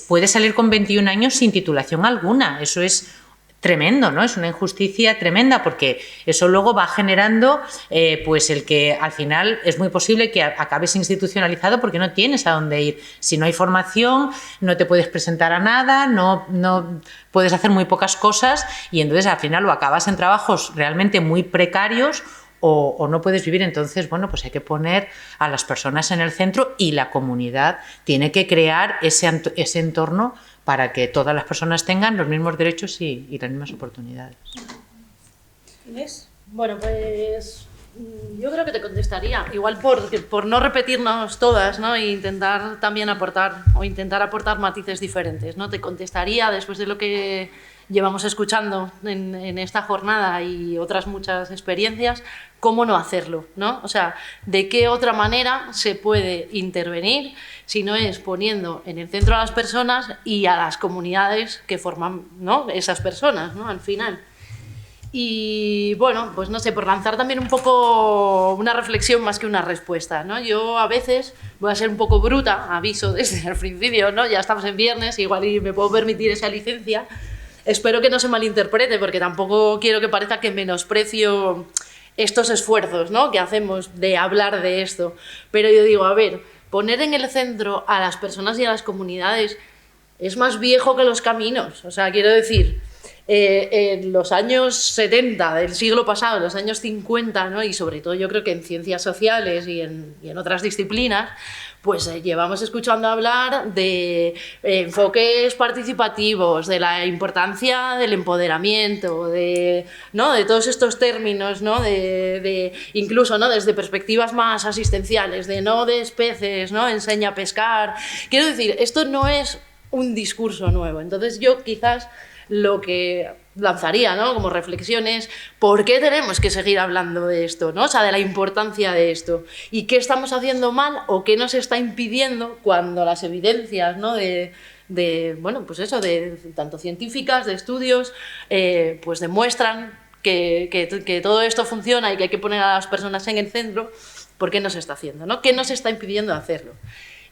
puede salir con 21 años sin titulación alguna. Eso es tremendo, ¿no? Es una injusticia tremenda, porque eso luego va generando pues el que al final es muy posible que acabes institucionalizado porque no tienes a dónde ir. Si no hay formación, no te puedes presentar a nada, no puedes hacer muy pocas cosas, y entonces al final o acabas en trabajos realmente muy precarios o no puedes vivir. Entonces, bueno, pues hay que poner a las personas en el centro, y la comunidad tiene que crear ese entorno para que todas las personas tengan los mismos derechos y las mismas oportunidades. ¿Inés? Bueno, pues yo creo que te contestaría, igual por no repetirnos todas, ¿no? E intentar también aportar matices diferentes, ¿no? Te contestaría, después de lo que llevamos escuchando en esta jornada y otras muchas experiencias, cómo no hacerlo, ¿no? O sea, de qué otra manera se puede intervenir si no es poniendo en el centro a las personas y a las comunidades que forman, ¿no?, esas personas, ¿no?, al final. Y bueno, pues no sé, por lanzar también un poco una reflexión más que una respuesta, ¿no? Yo a veces voy a ser un poco bruta, aviso desde el principio, ¿no? Ya estamos en viernes, igual y me puedo permitir esa licencia. Espero que no se malinterprete, porque tampoco quiero que parezca que menosprecio estos esfuerzos, ¿no?, que hacemos de hablar de esto. Pero yo digo, a ver, poner en el centro a las personas y a las comunidades es más viejo que los caminos. O sea, quiero decir, en los años 70 del siglo pasado, en los años 50, ¿no?, y sobre todo yo creo que en ciencias sociales y en otras disciplinas, pues llevamos escuchando hablar de enfoques participativos, de la importancia del empoderamiento, ¿no?, de todos estos términos, ¿no?, incluso, ¿no?, desde perspectivas más asistenciales, de no des peces, ¿no?, enseña a pescar. Quiero decir, esto no es un discurso nuevo. Entonces yo quizás lo que lanzaría, ¿no?, como reflexiones, ¿por qué tenemos que seguir hablando de esto, ¿no? O sea, de la importancia de esto, y qué estamos haciendo mal o qué nos está impidiendo cuando las evidencias, ¿no?, bueno, pues eso, de tanto científicas, de estudios, pues demuestran que todo esto funciona y que hay que poner a las personas en el centro. ¿Por qué no se está haciendo, ¿no? ¿Qué nos está impidiendo hacerlo?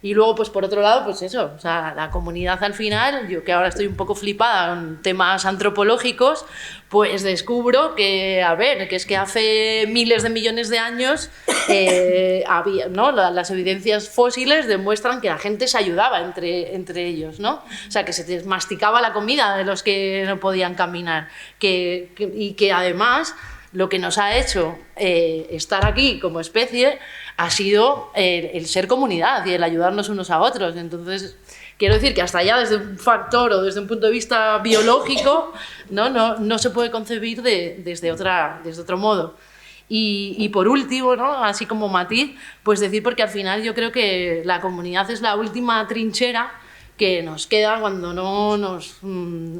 Y luego, pues por otro lado, pues eso, o sea, la comunidad al final, yo que ahora estoy un poco flipada con temas antropológicos, pues descubro que, a ver, que es que hace miles de millones de años había, ¿no?, las evidencias fósiles demuestran que la gente se ayudaba entre ellos, ¿no? O sea, que se masticaba la comida de los que no podían caminar, y que además lo que nos ha hecho estar aquí como especie ha sido el ser comunidad y el ayudarnos unos a otros. Entonces, quiero decir que hasta allá, desde un factor o desde un punto de vista biológico, no se puede concebir desde otro modo. Y por último, ¿no?, así como matiz, pues decir, porque al final yo creo que la comunidad es la última trinchera que nos queda cuando no nos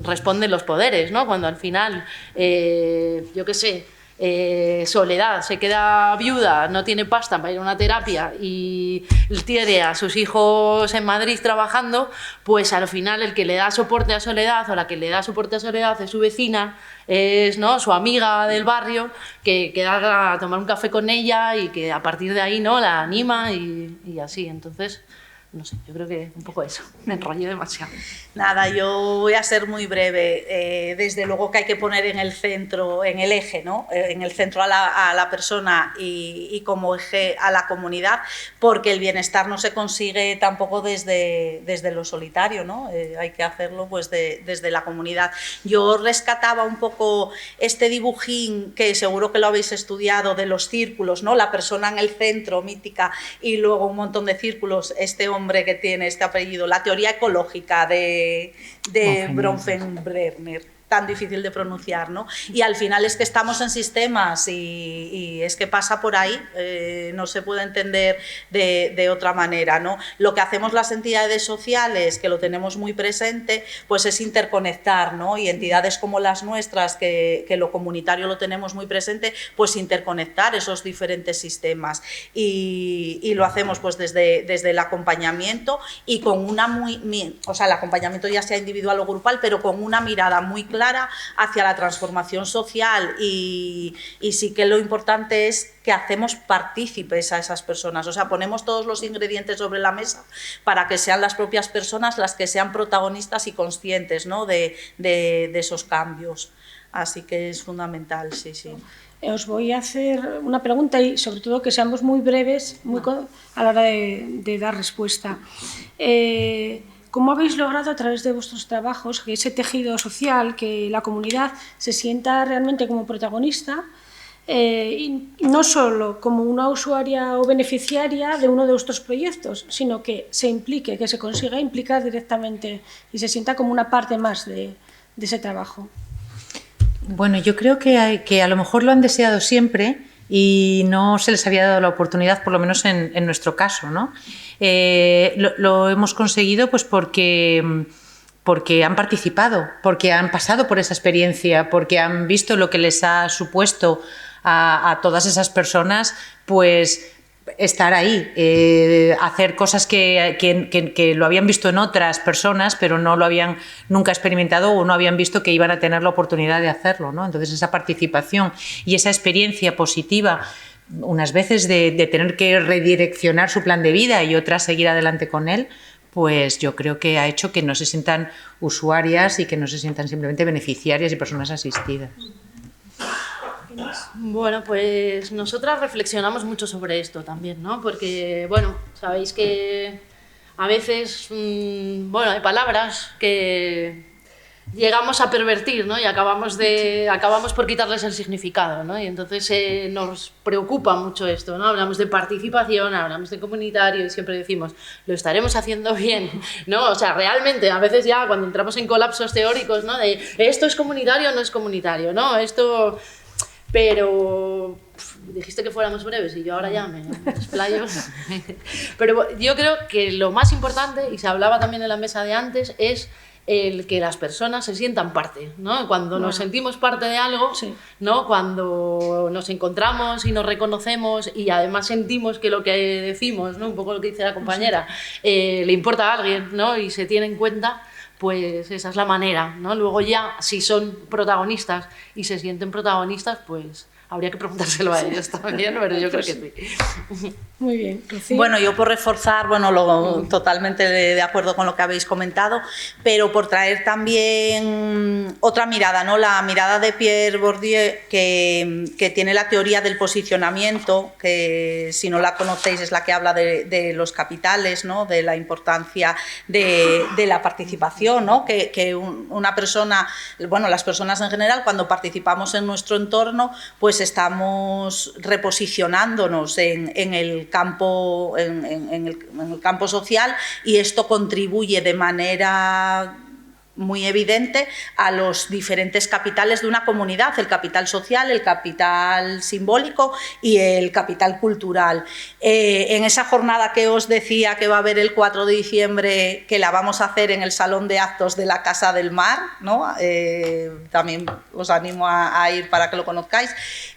responden los poderes, ¿no? Cuando al final, yo qué sé, Soledad se queda viuda, no tiene pasta para ir a una terapia y tiene a sus hijos en Madrid trabajando, pues al final el que le da soporte a Soledad o la que le da soporte a Soledad es su vecina, es, ¿no?, su amiga del barrio, que queda a tomar un café con ella y que a partir de ahí, ¿no?, la anima y así. Entonces, no sé, yo creo que un poco eso, me enrollé demasiado. Nada, yo voy a ser muy breve. Desde luego que hay que poner en el centro, en el eje, ¿no?, en el centro a la persona y como eje a la comunidad, porque el bienestar no se consigue tampoco desde lo solitario, ¿no? Hay que hacerlo pues desde la comunidad. Yo rescataba un poco este dibujín, que seguro que lo habéis estudiado, de los círculos, ¿no?, la persona en el centro, mítica, y luego un montón de círculos, este hombre que tiene este apellido, la teoría ecológica de Bronfenbrenner, tan difícil de pronunciar, ¿no? Y al final es que estamos en sistemas y es que pasa por ahí, no se puede entender de otra manera, ¿no? Lo que hacemos las entidades sociales, que lo tenemos muy presente, pues es interconectar, ¿no? Y entidades como las nuestras, que lo comunitario lo tenemos muy presente, pues interconectar esos diferentes sistemas y lo hacemos pues desde el acompañamiento y con una o sea, el acompañamiento ya sea individual o grupal, pero con una mirada muy clara hacia la transformación social y sí que lo importante es que hacemos partícipes a esas personas, o sea, ponemos todos los ingredientes sobre la mesa para que sean las propias personas las que sean protagonistas y conscientes, ¿no?, de esos cambios. Así que es fundamental, sí, sí. Os voy a hacer una pregunta y sobre todo que seamos muy breves a la hora de dar respuesta. ¿Cómo habéis logrado a través de vuestros trabajos que ese tejido social, que la comunidad se sienta realmente como protagonista, y no solo como una usuaria o beneficiaria de uno de vuestros proyectos, sino que se implique, que se consiga implicar directamente y se sienta como una parte más de ese trabajo? Bueno, yo creo que a lo mejor lo han deseado siempre y no se les había dado la oportunidad, por lo menos en nuestro caso, ¿no? Lo hemos conseguido pues porque han participado, porque han pasado por esa experiencia, porque han visto lo que les ha supuesto a todas esas personas, pues estar ahí, hacer cosas que lo habían visto en otras personas, pero no lo habían nunca experimentado o no habían visto que iban a tener la oportunidad de hacerlo, ¿no? Entonces esa participación y esa experiencia positiva, unas veces de tener que redireccionar su plan de vida y otras seguir adelante con él, pues yo creo que ha hecho que no se sientan usuarias y que no se sientan simplemente beneficiarias y personas asistidas. Bueno, pues nosotras reflexionamos mucho sobre esto también, ¿no? Porque, bueno, sabéis que a veces, bueno, hay palabras que llegamos a pervertir, ¿no? Y acabamos por quitarles el significado, ¿no? Y entonces nos preocupa mucho esto, ¿no? Hablamos de participación, hablamos de comunitario y siempre decimos, lo estaremos haciendo bien, ¿no? O sea, realmente, a veces ya cuando entramos en colapsos teóricos, ¿no? De esto es comunitario o no es comunitario, ¿no? Esto... Pero dijiste que fuéramos breves y yo ahora ya me explayo. Pero yo creo que lo más importante, y se hablaba también en la mesa de antes, es el que las personas se sientan parte, ¿no? Cuando nos sentimos parte de algo, ¿no? Cuando nos encontramos y nos reconocemos y además sentimos que lo que decimos, ¿no? Un poco lo que dice la compañera, le importa a alguien, ¿no? Y se tiene en cuenta, pues esa es la manera, ¿no? Luego ya, si son protagonistas y se sienten protagonistas, pues habría que preguntárselo a ellos también, pero yo creo que sí. Muy bien. Rocío. Bueno, yo por reforzar, totalmente de acuerdo con lo que habéis comentado, pero por traer también otra mirada, ¿no? La mirada de Pierre Bourdieu, que tiene la teoría del posicionamiento, que si no la conocéis es la que habla de los capitales, ¿no? De la importancia de la participación, ¿no? Que una persona, bueno, las personas en general, cuando participamos en nuestro entorno, pues estamos reposicionándonos en el campo social y esto contribuye de manera muy evidente a los diferentes capitales de una comunidad, el capital social, el capital simbólico y el capital cultural. En esa jornada que os decía que va a haber el 4 de diciembre, que la vamos a hacer en el Salón de Actos de la Casa del Mar, ¿no? También os animo a ir para que lo conozcáis.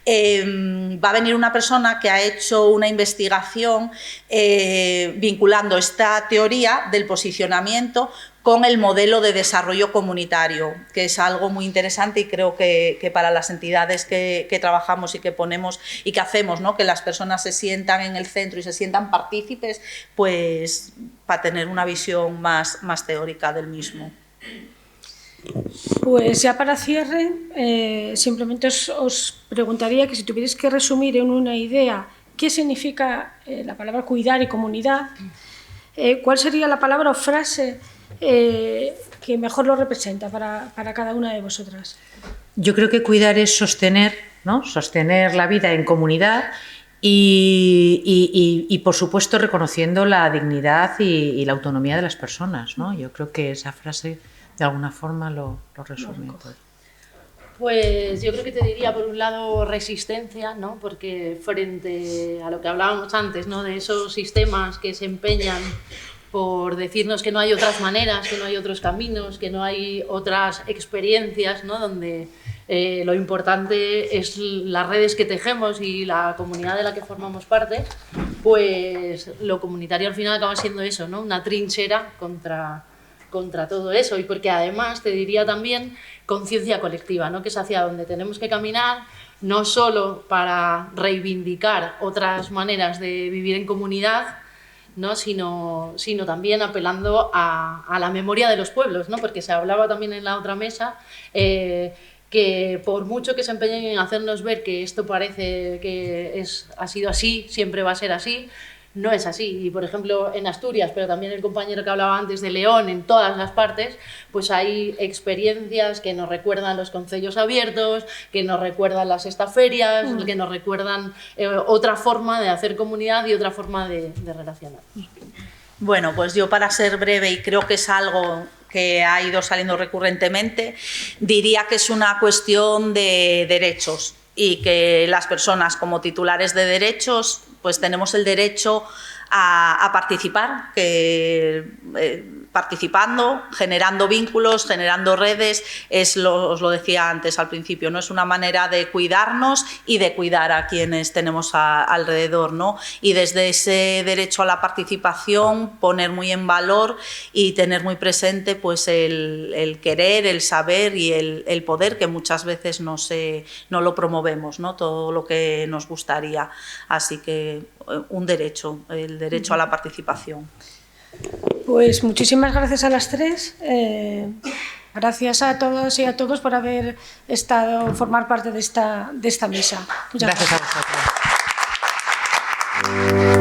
Va a venir una persona que ha hecho una investigación vinculando esta teoría del posicionamiento con el modelo de desarrollo comunitario, que es algo muy interesante y creo que para las entidades que trabajamos y que ponemos y que hacemos, ¿no? Que las personas se sientan en el centro y se sientan partícipes, pues para tener una visión más teórica del mismo. Pues ya para cierre, simplemente os preguntaría que si tuvierais que resumir en una idea qué significa la palabra cuidar y comunidad, ¿cuál sería la palabra o frase que mejor lo representa para cada una de vosotras? Yo creo que cuidar es sostener, ¿no? Sostener la vida en comunidad y por supuesto, reconociendo la dignidad y la autonomía de las personas, ¿no? Yo creo que esa frase de alguna forma lo resume todo. Pues yo creo que te diría, por un lado, resistencia, ¿no? Porque frente a lo que hablábamos antes, ¿no? De esos sistemas que se empeñan por decirnos que no hay otras maneras, que no hay otros caminos, que no hay otras experiencias, ¿no? Donde lo importante es las redes que tejemos y la comunidad de la que formamos parte, pues lo comunitario al final acaba siendo eso, ¿no? Una trinchera contra todo eso, y porque además te diría también conciencia colectiva, ¿no? Que es hacia donde tenemos que caminar, no solo para reivindicar otras maneras de vivir en comunidad, ¿no? sino también apelando a la memoria de los pueblos, ¿no? Porque se hablaba también en la otra mesa que por mucho que se empeñen en hacernos ver que esto parece que ha sido así, siempre va a ser así, no es así. Y por ejemplo en Asturias, pero también el compañero que hablaba antes de León, en todas las partes, pues hay experiencias que nos recuerdan los concellos abiertos, que nos recuerdan las estaferias, que nos recuerdan otra forma de hacer comunidad y otra forma de relacionarnos. Bueno, pues yo, para ser breve, y creo que es algo que ha ido saliendo recurrentemente, diría que es una cuestión de derechos y que las personas como titulares de derechos pues tenemos el derecho a participar, participando, generando vínculos, generando redes, os lo decía antes al principio, ¿no? Es una manera de cuidarnos y de cuidar a quienes tenemos alrededor, ¿no? Y desde ese derecho a la participación poner muy en valor y tener muy presente pues el querer, el saber y el poder, que muchas veces no lo promovemos, ¿no? Todo lo que nos gustaría. Así que un derecho, el derecho a la participación. Pues muchísimas gracias a las tres. Gracias a todos y a todos por haber formar parte de esta mesa. Muchas gracias. A vosotros.